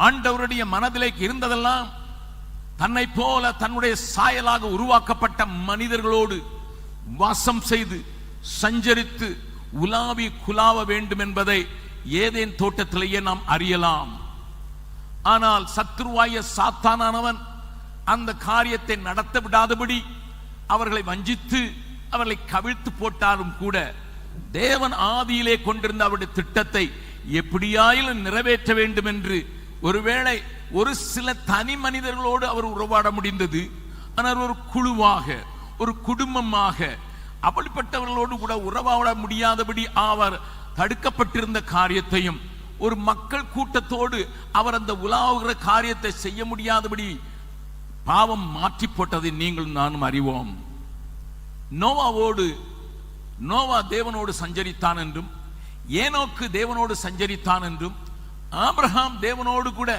ஆண்டவருடைய மனதிலே இருந்ததெல்லாம் தன்னை போல தன்னுடைய சாயலாக உருவாக்கப்பட்ட மனிதர்களோடு வாசம் செய்து சஞ்சரித்து உலாவி குலாவ வேண்டும் என்பதை ஏதேன் தோட்டத்திலேயே நாம் அறியலாம். ஆனால் சத்துருவாய சாத்தானானவன் அந்த காரியத்தை நடத்த விடாதபடி அவர்களை வஞ்சித்து அவர்களை கவிழ்த்து போட்டாலும் கூட தேவன் ஆதியிலே கொண்டிருந்த அவருடைய திட்டத்தை எப்படியாயிலும் நிறைவேற்ற வேண்டும் என்று ஒருவேளை ஒரு சில தனி மனிதர்களோடு அவர் உறவாட முடிந்தது. ஆனால் ஒரு குழுவாக ஒரு குடும்பமாக அப்படிப்பட்டவர்களோடு கூட உறவாட முடியாதபடி அவர் தடுக்கப்பட்டிருந்த காரியத்தையும் ஒரு மக்கள் கூட்டத்தோடு அவர் அந்த உலாவுகிற காரியத்தை செய்ய முடியாதபடி பாவம் மாற்றி போட்டதை நீங்கள் நானும் அறிவோம். நோவா தேவனோடு சஞ்சரித்தான் என்றும், ஏனோக்கு தேவனோடு சஞ்சரித்தான் என்றும், ஆபிரகாம் தேவனோடு கூட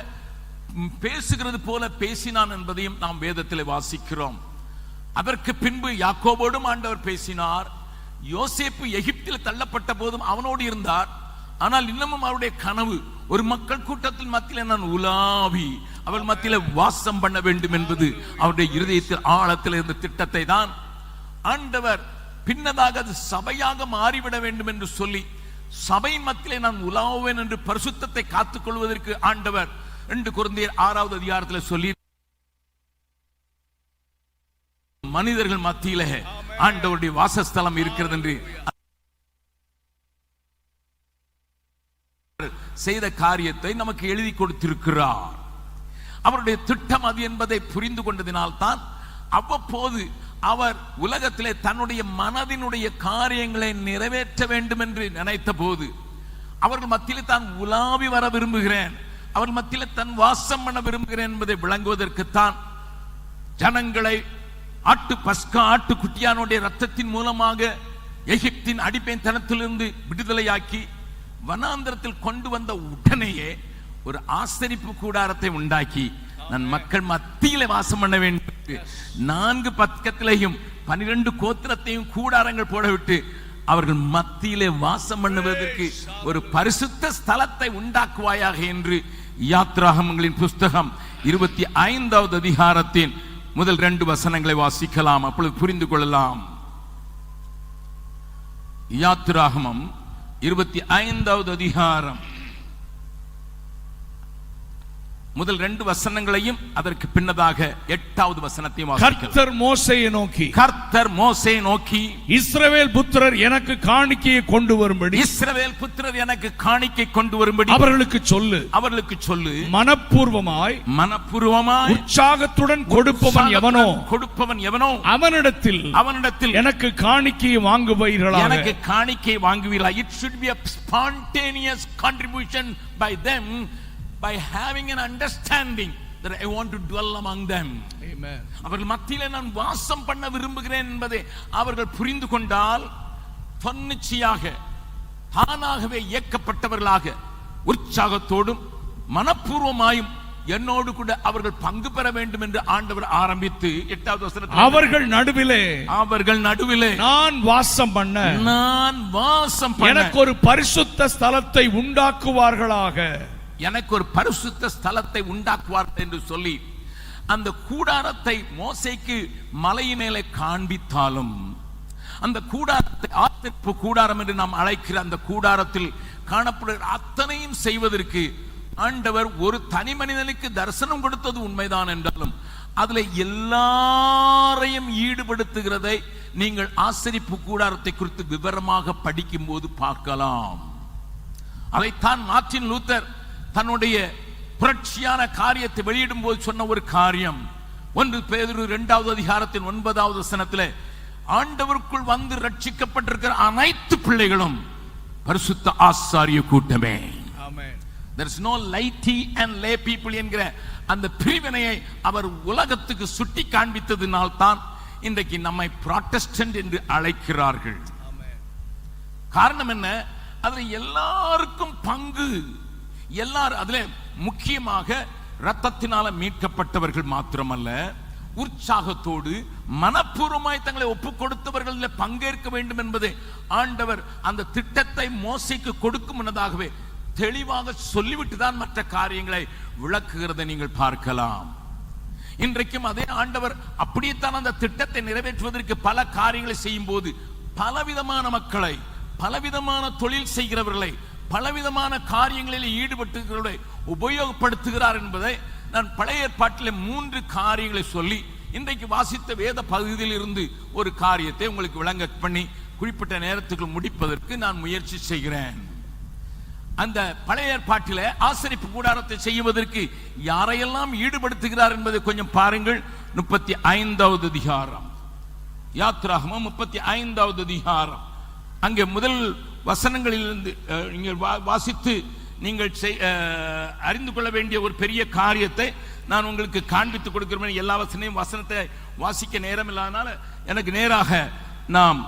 பேசுகிறது போல பேசினான் என்பதையும் நாம் வேதத்தில் வாசிக்கிறோம். அதற்கு பின்பு யாக்கோபோடும் ஆண்டவர் பேசினார். யோசேப்பு எகிப்தில் தள்ளப்பட்ட போதும் அவனோடு இருந்தார். ஆனால் இன்னமும் அவருடைய கனவு ஒரு மக்கள் கூட்டத்தின் மத்தியில் நான் உலாவி அவள் மத்தியில் வாசம் பண்ண வேண்டும் என்பது அவருடைய இருதயத்தில் ஆழத்தில் இருந்த திட்டத்தை தான் ஆண்டவர் பின்னதாக அது சபையாக மாறிவிட வேண்டும் என்று சொல்லி சபையின் மத்தியிலே நான் உலாவுவேன் என்று பரிசுத்தத்தை காத்துக் கொள்வதற்கு ஆண்டவர் 2 கொரிந்தியர் 6வது அதிகாரத்தில் சொல்லி மனிதர்கள் மத்தியிலே ஆண்டவருடைய வாசஸ்தலம் இருக்கிறது என்று செய்த காரியத்தை நமக்கு எழுதி கொடுத்திருக்கிறார். அவருடைய திட்டம் அது என்பதை புரிந்து கொண்டதினால் தான் அவ்வப்போது அவர் உலகத்திலே தன்னுடைய மனதினுடைய காரியங்களை நிறைவேற்ற வேண்டும் என்று நினைத்த போது அவர்கள் மத்தியில் தான் உலாவி வர விரும்புகிறேன், அவர்கள் மத்தியில் தன் வாசம் பண்ண விரும்புகிறேன் என்பதை விளங்குவதற்குத்தான் ஜனங்களை ஆட்டுக்குட்டியானுடைய ரத்தத்தின் மூலமாக எகிப்தின் அடிமைத்தனத்திலிருந்து விடுதலையாக்கி வனாந்தரத்தில் கொண்டு வந்த உடனேயே ஒரு ஆசரிப்பு கூடாரத்தை உண்டாக்கி நான் மக்கள் மத்தியிலே வாசம் பண்ண வேண்டும். 4 பக்கத்திலேயும் 12 கோத்திரத்தையும் கூடாரங்கள் போடவிட்டு அவர்கள் மத்தியிலே வாசம் பண்ணுவதற்கு ஒரு பரிசுத்த ஸ்தலத்தை உண்டாக்குவாயாக என்று யாத்ராகமங்களின் புஸ்தகம் 25வது அதிகாரத்தின் முதல் 2 வசனங்களை வாசிக்கலாம். அப்பொழுது புரிந்து கொள்ளலாம். யாத்ராகமம் 25வது அதிகாரம் முதல் 2 வசனங்களையும் அதற்கு பின்னதாக 8வது வசனத்தையும் கர்த்தர் மோசேயை நோக்கி இஸ்ரவேல் புத்திரர் எனக்கு காணிக்கையை கொண்டு வரும்படி அவர்களுக்கு சொல்லு மனப்பூர்வமாய் உற்சாகத்துடன் கொடுப்பவன் எவனோ அவனிடத்தில் எனக்கு காணிக்கையை வாங்குவீர்களாக. It should be a spontaneous contribution by them, by having an understanding that I want to dwell among them. Amen. அவர்கள் மத்தியிலே நான் வாசம் பண்ண விரும்புகிறேன் என்பதை அவர்கள் புரிந்து கொண்டால் தன்னிச்சையாக தானாகவே இயக்கப்பட்டவர்களாக உற்சாகத்தோடும் மனப்பூர்வமாயும் என்னோடு கூட அவர்கள் பங்கு பெற வேண்டும் என்று ஆண்டவர் ஆரம்பித்து 8வது வசனத்தில் அவர்கள் நடுவிலே நான் வாசம் பண்ண எனக்கு ஒரு பரிசுத்த ஸ்தலத்தை உண்டாக்குவார்களாக என்று சொல்லி அந்த கூடாரத்தை மோசேக்கு மலையினேலே காண்பித்தாலும் அந்த கூடாரத்தை ஆசரிப்பு கூடாரம் என்று நாம் அழைக்கிற அந்த கூடாரத்தில் காணப்படுகிற அத்தனையும் செய்வதற்கு ஆண்டவர் ஒரு தனி மனிதனுக்கு தரிசனம் கொடுத்தது உண்மைதான் என்றாலும் அதுல எல்லாரையும் ஈடுபடுத்துகிறதை நீங்கள் ஆசரிப்பு கூடாரத்தை குறித்து விவரமாக படிக்கும் போது பார்க்கலாம். அதைத்தான் மார்ட்டின் லூத்தர் தன்னுடைய புரட்சியான காரியத்தை வெளியிடும் போது சொன்ன ஒரு காரியம் 1 பேதுரு 2வது அதிகாரத்தின் 9வது வசனத்திலே ஆண்டவருக்குள் வந்து ரட்சிக்கப்பட்டிருக்கிற அனைத்து பிள்ளைகளும் பரிசுத்த ஆசாரிய கூட்டமே. There is no laity and lay people என்கிற அந்த பிரிவினையை அவர் உலகத்துக்கு சுட்டி காண்பித்ததினால் தான் இன்றைக்கு நம்மை புராட்டஸ்டன்ட் என்று அழைக்கிறார்கள். காரணம் என்ன? அதுல எல்லாருக்கும் பங்கு, எல்லாரும் அதுல முக்கியமாக இரத்தத்தினால மீட்கப்பட்டவர்கள் மாத்திரமல்ல, உற்சாகத்தோடு மனப்பூர்வமாய் தங்களை ஒப்புக் கொடுத்தவர்கள் பங்கேற்க வேண்டும் என்பதை ஆண்டவர் அந்த திட்டத்தை மோசேக்கு கொடுக்கும் முன்னதாகவே தெளிவாக சொல்லிவிட்டு தான் மற்ற காரியங்களை விளக்குகிறதை நீங்கள் பார்க்கலாம். இன்றைக்கும் அதே ஆண்டவர் அப்படியேத்தான் அந்த திட்டத்தை நிறைவேற்றுவதற்கு பல காரியங்களை செய்யும் போது பலவிதமான மக்களை, பலவிதமான தொழில் செய்கிறவர்களை, பலவிதமான காரியங்களில் ஈடுபட்டுகிறவர்களை உபயோகப்படுத்துகிறார் என்பதை நான் பழைய ஏற்பாட்டில் 3 காரியங்களை சொல்லி இன்றைக்கு வாசித்த வேத பகுதியில் இருந்து ஒரு காரியத்தை உங்களுக்கு விளங்க பண்ணி குறிப்பிட்ட நேரத்துக்கு முடிப்பதற்கு நான் முயற்சி செய்கிறேன். அந்த பழைய ஏற்பாட்டில் ஆசரிப்பு கூடாரத்தை செய்வதற்கு யாரையெல்லாம் ஈடுபடுத்துகிறார் என்பதை கொஞ்சம் பாருங்கள். 35வது அதிகாரம், யாத்ராகமம் 35வது அதிகாரம். அங்கே முதல் வசனங்களிலிருந்து நீங்கள் வாசித்து நீங்கள் அறிந்து கொள்ள வேண்டிய ஒரு பெரிய காரியத்தை நான் உங்களுக்கு காண்பித்துக் கொடுக்கிறேன். எல்லா வசனத்தை வாசிக்க நேரம் இல்லாதனால எனக்கு நேராக நாம்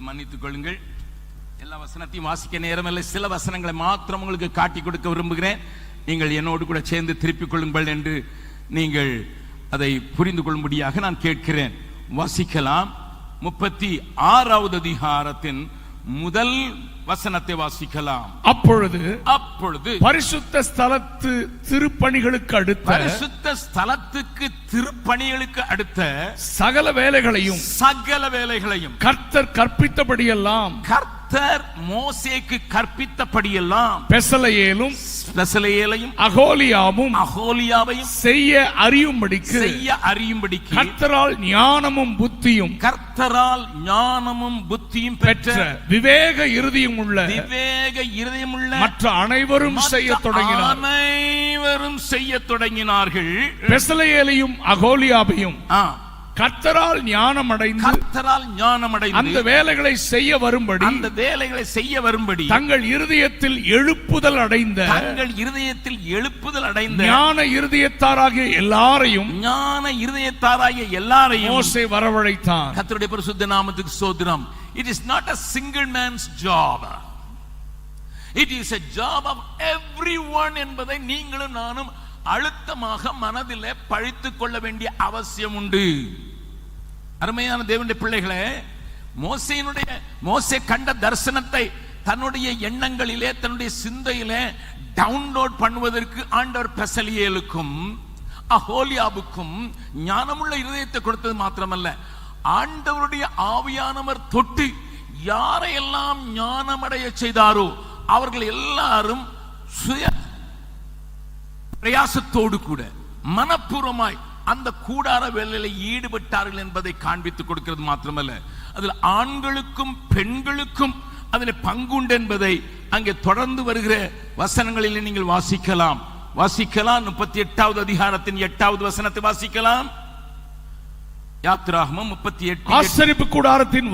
மன்னித்துக் கொள்ளுங்கள். எல்லா வசனத்தையும் வாசிக்க நேரமில்லை. சில வசனங்களை மாத்திரம் உங்களுக்கு காட்டி கொடுக்க விரும்புகிறேன். நீங்கள் என்னோடு கூட சேர்ந்து திருப்பிக் கொள்ளுங்கள் என்று நீங்கள் அதை புரிந்து கொள்ளும்படியாக நான் கேட்கிறேன். வாசிக்கலாம். 36வது அதிகாரத்தின் முதல் வசனத்தை வாசிக்கலாம். அப்பொழுது பரிசுத்த ஸ்தலத்து திருப்பணிகளுக்கு அடுத்த சகல வேலைகளையும் கர்த்தர் கற்பித்தபடியெல்லாம் மோசேக்கு கற்பித்தபடியெல்லாம் பெசலெயேலும் அகோலியாவையும் செய்ய அறியும்படிக்கு கர்த்தரால் ஞானமும் புத்தியும் பெற்ற விவேக இருதயம் உள்ள மற்ற அனைவரும் செய்ய தொடங்கினார்கள். பெசலெயேலையும் அகோலியாவையும் கர்த்தரால் ஞானம் அடைந்து அந்த வேலைகளை செய்ய வரும்படி தங்கள் இருதயத்தில் எழுப்புதல் அடைந்த ஞான இருதயத்தாராகிய எல்லாரையும் மோசே வரவழைத்தான். கர்த்தருடைய பரிசுத்த நாமத்துக்கு ஸ்தோத்திரம். It is not a single man's job. It is a job of everyone என்பதை நீங்களும் நானும் அழுத்தமாக மனதிலே பழித்துக் கொள்ள வேண்டிய அவசியம் உண்டு. அருமையான தேவனுடைய பிள்ளைகளே, மோசே கண்ட தரிசனத்தை தன்னுடைய எண்ணங்களிலே, தன்னுடைய சிந்தையிலே டவுன்லோட் பண்ணுவதற்கு ஆண்டவர் பெசலியேலுக்கும் அகோலியாவுக்கும் ஞானமுள்ள இருதயத்தை கொடுத்தது மாத்திரமல்ல, ஆண்டவருடைய ஆவியானவர் தொட்டு யாரையெல்லாம் ஞானமடைய செய்தாரோ அவர்கள் எல்லாரும் சுய பிரயாசத்தோடு கூட மனப்பூர்வமாய் அந்த கூடார வேலையில் ஈடுபட்டார்கள் என்பதை காண்பித்துக் கொடுக்கிறது மாத்திரமல்ல, அதில் ஆண்களுக்கும் பெண்களுக்கும் அதில் பங்குண்டு என்பதை அங்கே தொடர்ந்து வருகிற வசனங்களில் நீங்கள் வாசிக்கலாம். 38வது அதிகாரத்தின் 8வது வசனத்தை வாசிக்கலாம். யாத்ராகமம் 38. ஆசரிப்பு கூடாரத்தின்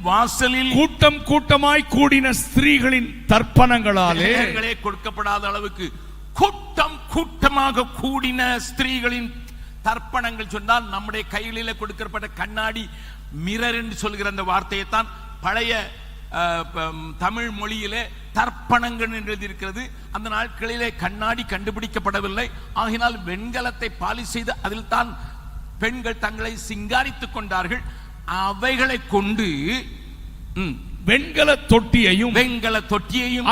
வாசலில் கூட்டம் கூட்டமாய் கூடின ஸ்திரீகளின் தர்ப்பணங்களாலே கொடுக்கப்படாத அளவுக்கு கூட்டம் கூட்டமாக கூடின ஸ்திரீகளின் தர்ப்பணங்கள் சொன்னால் நம்முடைய கைகளிலே கொடுக்கப்பட்ட கண்ணாடி மிரர் என்று சொல்கிற அந்த வார்த்தையை தான் பழைய தமிழ் மொழியிலே தர்ப்பணங்கள் என்று எழுதியிருக்கிறது. அந்த நாட்களிலே கண்ணாடி கண்டுபிடிக்கப்படவில்லை. ஆகினால் வெண்கலத்தை பாலிஷ் செய்து அதில் தான் பெண்கள் தங்களை சிங்காரித்துக் கொண்டார்கள். அவைகளை கொண்டு வெண்கல தொட்டியையும்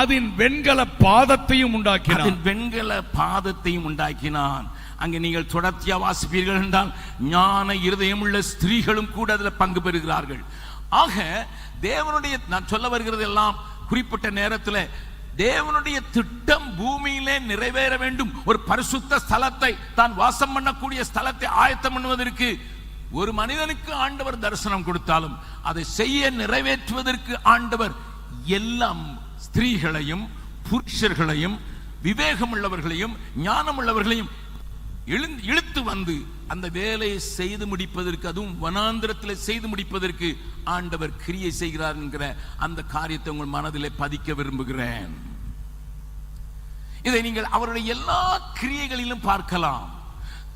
அதன் வெண்கல பாதத்தையும் உண்டாக்கினான். அங்கே நீங்கள் தொடர்ச்சியா வாசிப்பீர்கள் என்றால் ஞான இருதயமுள்ள ஸ்திரீகளும் கூட அதில் பங்கு பெறுகிறார்கள். ஆக தேவனுடைய, நான் சொல்ல வருகிறது எல்லாம் குறிப்பிட்ட நேரத்தில் தேவனுடைய திட்டம் பூமியிலே நிறைவேற வேண்டும். ஒரு பரிசுத்த ஸ்தலத்தை, தான் வாசம் பண்ணக்கூடிய ஸ்தலத்தை ஆயத்தம் பண்ணுவதற்கு ஒரு மனிதனுக்கு ஆண்டவர் தரிசனம் கொடுத்தாலும் அதை செய்ய நிறைவேற்றுவதற்கு ஆண்டவர் எல்லாம் ஸ்திரீகளையும் புருஷர்களையும் விவேகமுள்ளவர்களையும் ஞானமுள்ளவர்களையும் இழுத்து வந்து அந்த வேலையை செய்து முடிப்பதற்கு, அதுவும் வனாந்திரத்தில் செய்து முடிப்பதற்கு ஆண்டவர் கிரியை செய்கிறார் என்கிற அந்த காரியத்தை உங்கள் மனதிலே பதிக்க விரும்புகிறேன். இதை நீங்கள் அவருடைய எல்லா கிரியைகளிலும் பார்க்கலாம்,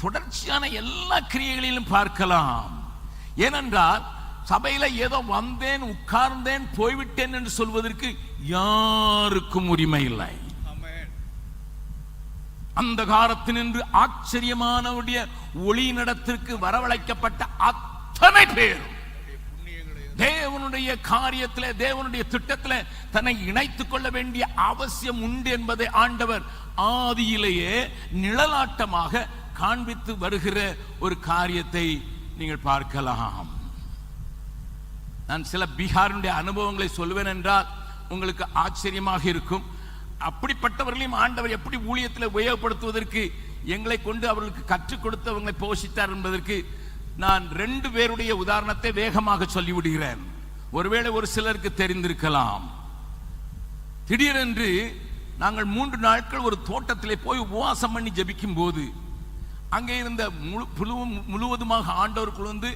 தொடர்ச்சியான எல்லா கிரியைகளிலும் பார்க்கலாம். ஏனென்றால் சபையில ஏதோ வந்தேன், உட்கார்ந்தேன், போய்விட்டேன் என்று சொல்வதற்கு யாருக்கும் உரிமை இல்லை. அந்த காலத்தினின்று ஆச்சரியமானவுடைய ஒளியினிடத்திற்கு வரவழைக்கப்பட்ட அத்தனை பேர் தேவனுடைய காரியத்திலே, தேவனுடைய திட்டத்திலே தன்னை இணைத்துக் கொள்ள வேண்டிய அவசியம் உண்டு என்பதை ஆண்டவர் ஆதியிலேயே நிழலாட்டமாக காண்பித்து வருகிற ஒரு காரியத்தை நீங்கள் பார்க்கலாம். நான் சில பீகாருடைய அனுபவங்களை சொல்வேன் என்றால் உங்களுக்கு ஆச்சரியமாக இருக்கும். அப்படிப்பட்டவர்களையும் ஆண்டவர் எப்படி ஊழியத்தில் உபயோகப்படுத்துவதற்கு எங்களை கொண்டு அவர்களுக்கு கற்றுக் கொடுத்து அவங்களை போஷித்தார் என்பதற்கு நான் 2 பேருடைய உதாரணத்தை வேகமாக சொல்லிவிடுகிறேன். ஒருவேளை ஒரு சிலருக்கு தெரிந்திருக்கலாம். திடீரென்று நாங்கள் 3 நாட்கள் ஒரு தோட்டத்திலே போய் உபவாசம் பண்ணி ஜெபிக்கும் போது அங்கே இருந்த முழுவதுமாக ஆண்டவருக்குள் வந்து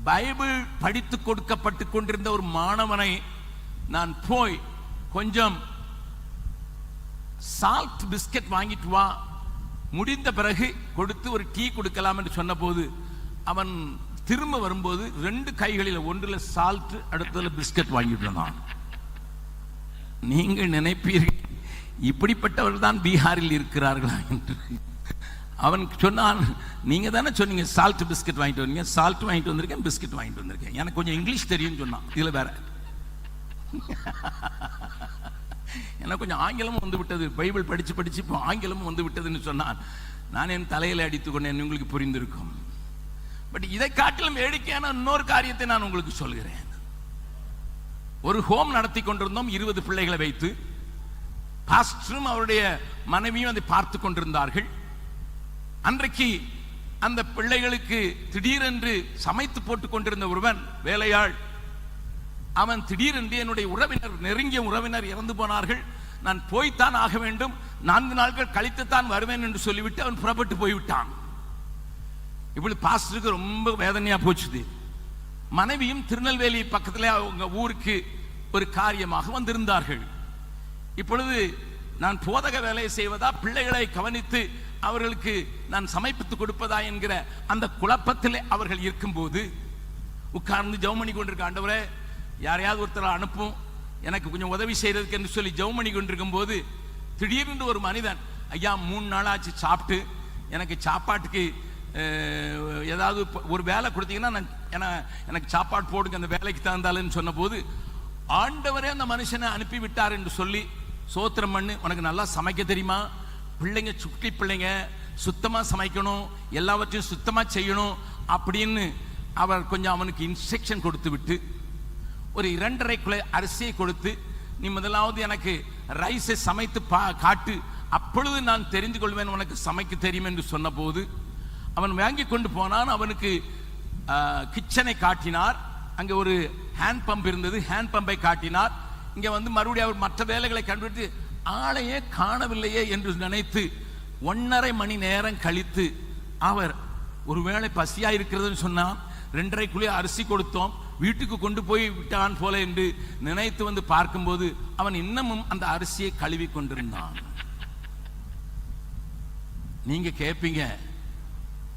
பைபிள் படித்து கொடுக்கப்பட்டு கொண்டிருந்த ஒரு மாணவனை நான் போய் கொஞ்சம் சால்ட் பிஸ்கட் வாங்கிட்டு வா, முடிந்த பிறகு கொடுத்து ஒரு டீ கொடுக்கலாம் என்று சொன்ன போது அவன் திரும்ப வரும்போது 2 கைகளில், ஒன்றில் சால்ட், அடுத்ததுல பிஸ்கட் வாங்கிட்டு வந்தான். நீங்கள் நினைப்பீர்கள் இப்படிப்பட்டவர்கள் தான் பீகாரில் இருக்கிறார்களா என்று. அவன் சொன்னான், நீங்க தானே சொன்னீங்க சால்ட் பிஸ்கட் வாங்கிட்டு வந்தீங்க. சால்ட் வாங்கிட்டு வந்திருக்கேன், பிஸ்கட் வாங்கிட்டு வந்திருக்கேன், எனக்கு கொஞ்சம் இங்கிலீஷ் தெரியும்னு சொன்னான். இதுல வேற எனக்கு கொஞ்சம் ஆங்கிலமும் வந்து விட்டது, பைபிள் படிச்சு படிச்சு இப்போ ஆங்கிலமும் வந்து விட்டதுன்னு சொன்னான். நான் என் தலையில அடித்துக் கொண்டேன், உங்களுக்கு புரிந்திருக்கும். பட் இதை காட்டிலும் வேடிக்கையான இன்னொரு காரியத்தை நான் உங்களுக்கு சொல்கிறேன். ஒரு ஹோம் நடத்தி கொண்டிருந்தோம் 20 பிள்ளைகளை வைத்து. பாஸ்டரும் அவருடைய மனைவியும் அதை பார்த்து கொண்டிருந்தார்கள். அன்றைக்கு அந்த பிள்ளைகளுக்கு திடீரென்று சமைத்து போட்டுக் கொண்டிருந்த ஒருவன் வேலையாள், அவன் திடீரென்று என்னுடைய உறவினர், நெருங்கிய உறவினர் இறந்து போனார்கள், நான் போய்த்தான் ஆக வேண்டும், 4 நாட்கள் கழித்துத்தான் வருவேன் என்று சொல்லிவிட்டு அவன் புறப்பட்டு போய்விட்டான். இப்படி பாஸ்டருக்கு ரொம்ப வேதனையா போச்சுது. மனைவியும் திருநெல்வேலி பக்கத்தில் அவங்க ஊருக்கு ஒரு காரியமாக வந்திருந்தார்கள். இப்பொழுது நான் போதக வேலையை செய்வதா, பிள்ளைகளை கவனித்து அவர்களுக்கு நான் சமைப்பித்து கொடுப்பதா என்கிற அந்த குழப்பத்திலே அவர்கள் இருக்கும்போது உட்கார்ந்து ஜெபம் பண்ணி கொண்டிருக்க, ஆண்டவரே யாரையாவது ஒருத்தரை அனுப்பும், எனக்கு கொஞ்சம் உதவி செய்யறதுக்கு என்று சொல்லி ஜெபம் பண்ணி கொண்டிருக்கும் போது திடீர்னு ஒரு மனிதன், ஐயா 3 நாளாச்சு சாப்பிட்டு, எனக்கு சாப்பாட்டுக்கு ஏதாவது ஒரு வேலை கொடுத்தீங்கன்னா எனக்கு சாப்பாடு போடுங்க, அந்த வேலைக்கு தகுந்தாலும் சொன்ன போது ஆண்டவரே அந்த மனுஷனை அனுப்பி விட்டார் என்று சொல்லி சோத்திரம் பண்ணு, உனக்கு நல்லா சமைக்க தெரியுமா, பிள்ளைங்க சுட்டி பிள்ளைங்க சுத்தமா சமைக்கணும், எல்லாவற்றையும் சுத்தமா செய்யணும் அப்படின்னு அவர் கொஞ்சம் அவனுக்கு இன்ஸ்ட்ரக்ஷன் கொடுத்து விட்டு ஒரு 2.5 கிலோ அரிசியை கொடுத்து, நீ முதலாவது எனக்கு ரைஸை சமைத்து காட்டு, அப்பொழுது நான் தெரிந்து கொள்வேன் உனக்கு சமைக்க தெரியும் என்று சொன்ன போது அவன் வாங்கி கொண்டு போனான். அவனுக்கு கிச்சனை காட்டினார். அங்கே ஒரு ஹேண்ட் பம்ப் இருந்தது, ஹேண்ட் பம்பை காட்டினார். இங்கே வந்து மறுபடியும் அவர் மற்ற வேலைகளை கண்டுபிடித்து ஆளையே காணவில்லையே என்று நினைத்து 1.5 மணி நேரம் கழித்து அவர் ஒருவேளை பசியா இருக்கிறதுன்னு சொன்னான். 2.5 கிலோ அரிசி கொடுத்தோம், வீட்டுக்கு கொண்டு போய் விட்டான் போல என்று நினைத்து வந்து பார்க்கும்போது அவன் இன்னமும் அந்த அரிசியை கழுவி கொண்டிருந்தான். நீங்க கேட்பீங்க,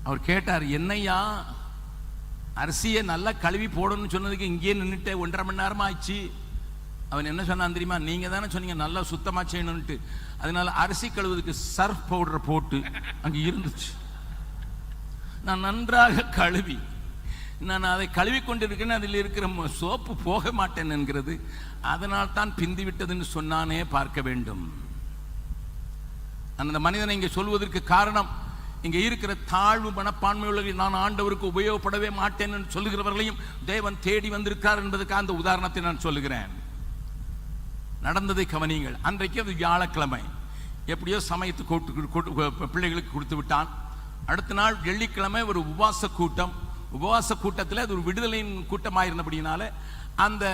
அவர் கேட்டார், என்னையா அரிசியை நல்லா கழுவி போடணும்னு சொன்னதுக்கு இங்கே நின்றுட்டு 1.5 மணி நேரமா ஆயிடுச்சு. அவன் என்ன சொன்னான் தெரியுமா, நீங்க தானே சொன்னீங்க நல்லா சுத்தமா செய்யணும்ட்டு, அதனால அரிசி கழுவுறதுக்கு சர்ஃப் பவுடரை போட்டு அங்க இருந்துச்சு. நான் நன்றாக கழுவி, நான் அதை கழுவி கொண்டிருக்கேன், அதில் இருக்கிற சோப்பு போக மாட்டேன் என்கிறது, அதனால் தான் பிந்தி விட்டதுன்னு சொன்னானே பார்க்க வேண்டும். அந்த மனிதனை இங்கே சொல்வதற்கு காரணம், இங்க இருக்கிற தாழ்வு மனப்பான்மை உள்ளவர்கள், நான் ஆண்டவருக்கு உபயோகப்படவே மாட்டேன் என்று சொல்லுகிறவர்களையும் தேவன் தேடி வந்திருக்கார் என்பதற்காக அந்த உதாரணத்தை நான் சொல்லுகிறேன். நடந்ததை கவனியுங்கள். அன்றைக்கு அது வியாழக்கிழமை, எப்படியோ சமயத்து பிள்ளைகளுக்கு கொடுத்து விட்டான். அடுத்த நாள் வெள்ளிக்கிழமை ஒரு உபவாச கூட்டம். உபவாச கூட்டத்தில் அது ஒரு விடுதலையின் கூட்டமாக இருந்தபடினால அந்த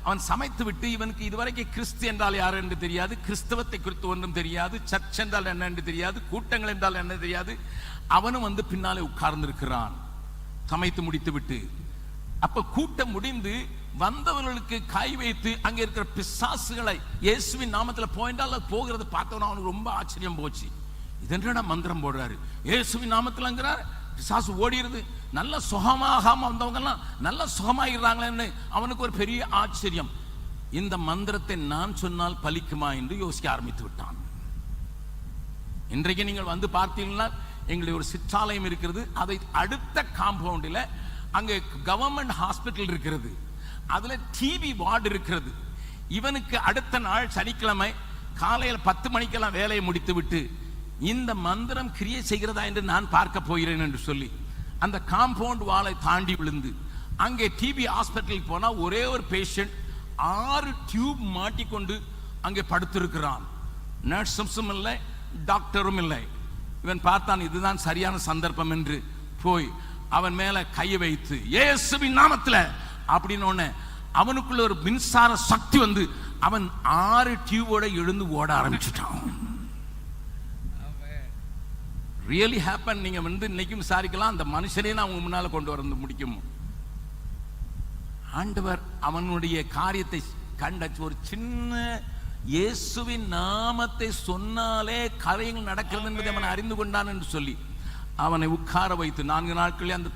அவன் சமைத்து விட்டு, இவனுக்கு இதுவரைக்கும் கிறிஸ்து என்றால் யார் என்று தெரியாது, கிறிஸ்தவத்தை குறித்து ஒன்றும் தெரியாது, சர்ச் என்றால் என்ன என்று தெரியாது, கூட்டங்கள் என்றால் என்ன தெரியாது. அவனும் வந்து பின்னாலே உட்கார்ந்திருக்கிறான் சமைத்து முடித்து விட்டு. அப்ப கூட்டம் முடிந்து வந்தவர்களுக்கு கை வைத்து அங்கே இருக்கிற பிசாசுகளை இயேசுவின் நாமத்தில் போயிட்டால் போகிறது பார்த்தவன அவனுக்கு ரொம்ப ஆச்சரியம் போச்சு. இதென்ன மந்திரம் போடுறாரு, இயேசுவின் நாமத்தில் அங்கிறார், பிசாசு ஓடிடுது. நல்ல சுகமாகாம வந்தவங்க எல்லாம் நல்ல சுகமாகிறாங்களேன்னு அவனுக்கு ஒரு பெரிய ஆச்சரியம். இந்த மந்திரத்தை நான் சொன்னால் பலிக்குமா என்று யோசிக்க ஆரம்பித்து விட்டான். இன்றைக்கு நீங்கள் வந்து பார்த்தீங்கன்னா எங்களுடைய ஒரு சிற்றாலயம் இருக்கிறது. அதை அடுத்த காம்பவுண்டில் அங்கே கவர்மெண்ட் ஹாஸ்பிட்டல் இருக்கிறது. அதுல டிவி வார்டு இருக்கிறது. இவனுக்கு அடுத்த நாள் சனிக்கிழமை காலையில் 10 மணிக்கெல்லாம் வேலையை முடித்து விட்டு இந்த மந்திரம் கிரியை செய்கிறதா என்று நான் பார்க்க போகிறேன் என்று சொல்லி அந்த காம்பவுண்ட் வாளை தாண்டி விழுந்து அங்கே டிபி ஹாஸ்பிட்டலுக்கு போனா ஒரே ஒரு பேஷண்ட் 6 டியூப் மாட்டிக்கொண்டு அங்கே படுத்திருக்கிறான். நர்ஸும் இல்லை, டாக்டரும் இல்லை. இவன் பார்த்தான் இதுதான் சரியான சந்தர்ப்பம் என்று போய் அவன் மேல கை வைத்து இயேசுவின் நாமத்தில் அப்படின்னு அவனுக்குள்ள ஒரு மின்சார சக்தி வந்து அவன் 6 டியூபோட எழுந்து ஓட ஆரம்பிச்சுட்டான். Really happen. நீங்க வந்து இன்னைக்கும் விசாரிக்கலாம். அந்த மனுஷனே நான் உங்க முன்னால கொண்டு வர முடிக்கும். ஆண்டவர் அவனுடைய காரியத்தை கண்ட ஒரு சின்ன இயேசுவின் நாமத்தை சொன்னாலே காரியங்கள் நடக்கிறது என்பதை அவன் அறிந்து கொண்டான் என்று சொல்லி அவனை உட்கார வைத்து 4 நாட்களே அந்த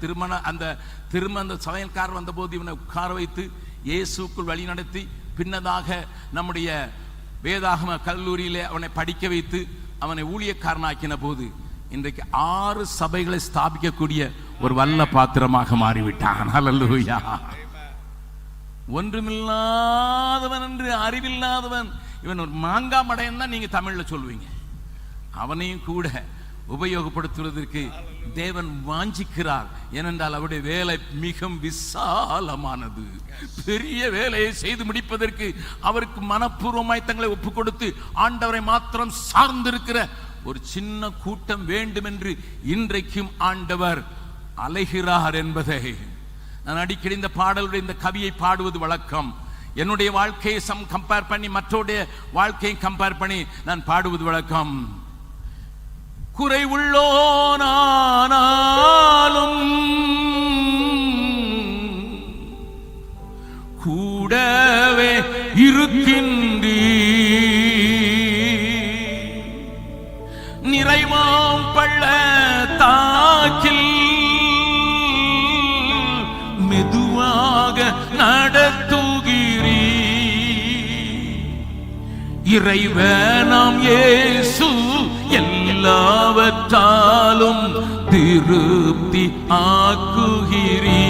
திருமண சமையல்காரர் வந்த போது இவனை உட்கார வைத்து இயேசுக்குள் வழி நடத்தி பின்னதாக நம்முடைய வேதாகம கல்லூரியிலே அவனை படிக்க வைத்து அவனை ஊழியக்காரனாக்கின போது இன்றைக்கு 6 சபைகளை ஸ்தாபிக்கக்கூடிய ஒரு வல்ல பாத்திரமாக மாறிவிட்டான். ஹல்லேலூயா. ஒன்றுமில்லாதவன் என்று அறிவில்லாதவன், இவன் ஒரு மாங்காய் மடையன் தான் நீங்க தமிழ்ல சொல்லுவீங்க. அவனையும் கூட உபயோகப்படுத்துவதற்கு தேவன் வாஞ்சிக்கிறார். ஏனென்றால் அவருடைய வேலை மிகவும் விசாலமானது. பெரிய வேலையை செய்து முடிப்பதற்கு அவருக்கு மனப்பூர்வமாய் தங்களை ஒப்புக் கொடுத்து ஆண்டவரை மாத்திரம் சார்ந்திருக்கிற ஒரு சின்ன கூட்டம் வேண்டும் என்று இன்றைக்கும் ஆண்டவர் அலைகிறார் என்பதை நான் அடிக்கடி இந்த பாடலுடைய இந்த கவியை பாடுவது வழக்கம். என்னுடைய வாழ்க்கையை கம்பேர் பண்ணி மற்றோடைய வாழ்க்கையை கம்பேர் பண்ணி நான் பாடுவது வழக்கம். குறைவுள்ளோனாலும் கூடவே இருக்கின்றீ, நிறைவாம் பள்ளத்தாக்கில் மெதுவாக நடத்துகிறீ, இறைவனாம் இயேசு எல்லாவற்றாலும் திருப்தி ஆக்குகிறீ,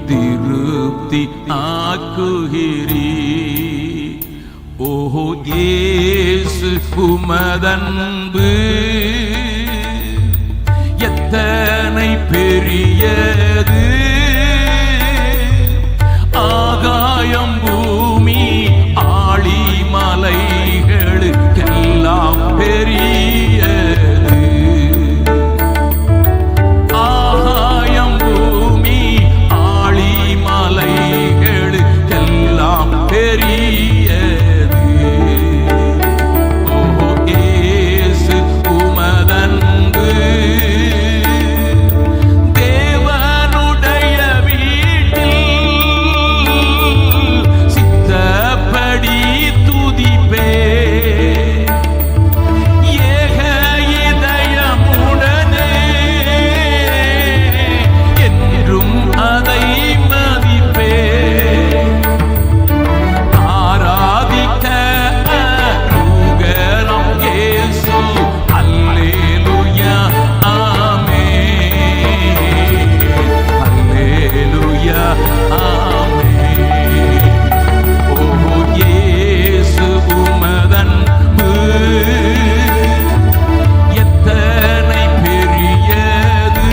திருப்தி ஆக்குகிறீ. ஓஹோ இயேசு உமதன்பு எத்தனை பெரியது, ஆகாயம் பூமி ஆழி மலைகளுக்கெல்லாம் பெரியது, ஆகாயம் பூமி ஆழி மலைகளுக்கெல்லாம் பெரியது. ஓஹோ இயேசு உமதன்பு தேவனுடைய வீட்டில் சித்தப்படி துதிப்பே, ஏக இதயமுடனே என்றும் அதை மதிப்பே, ஆராதிக்க அருகரம் இயேசு. அல்லேலூயா ஆமென், அல்லேலூயா ஆமென். ஓஹோ இயேசு உமதன்பு எத்தனை பெரியது,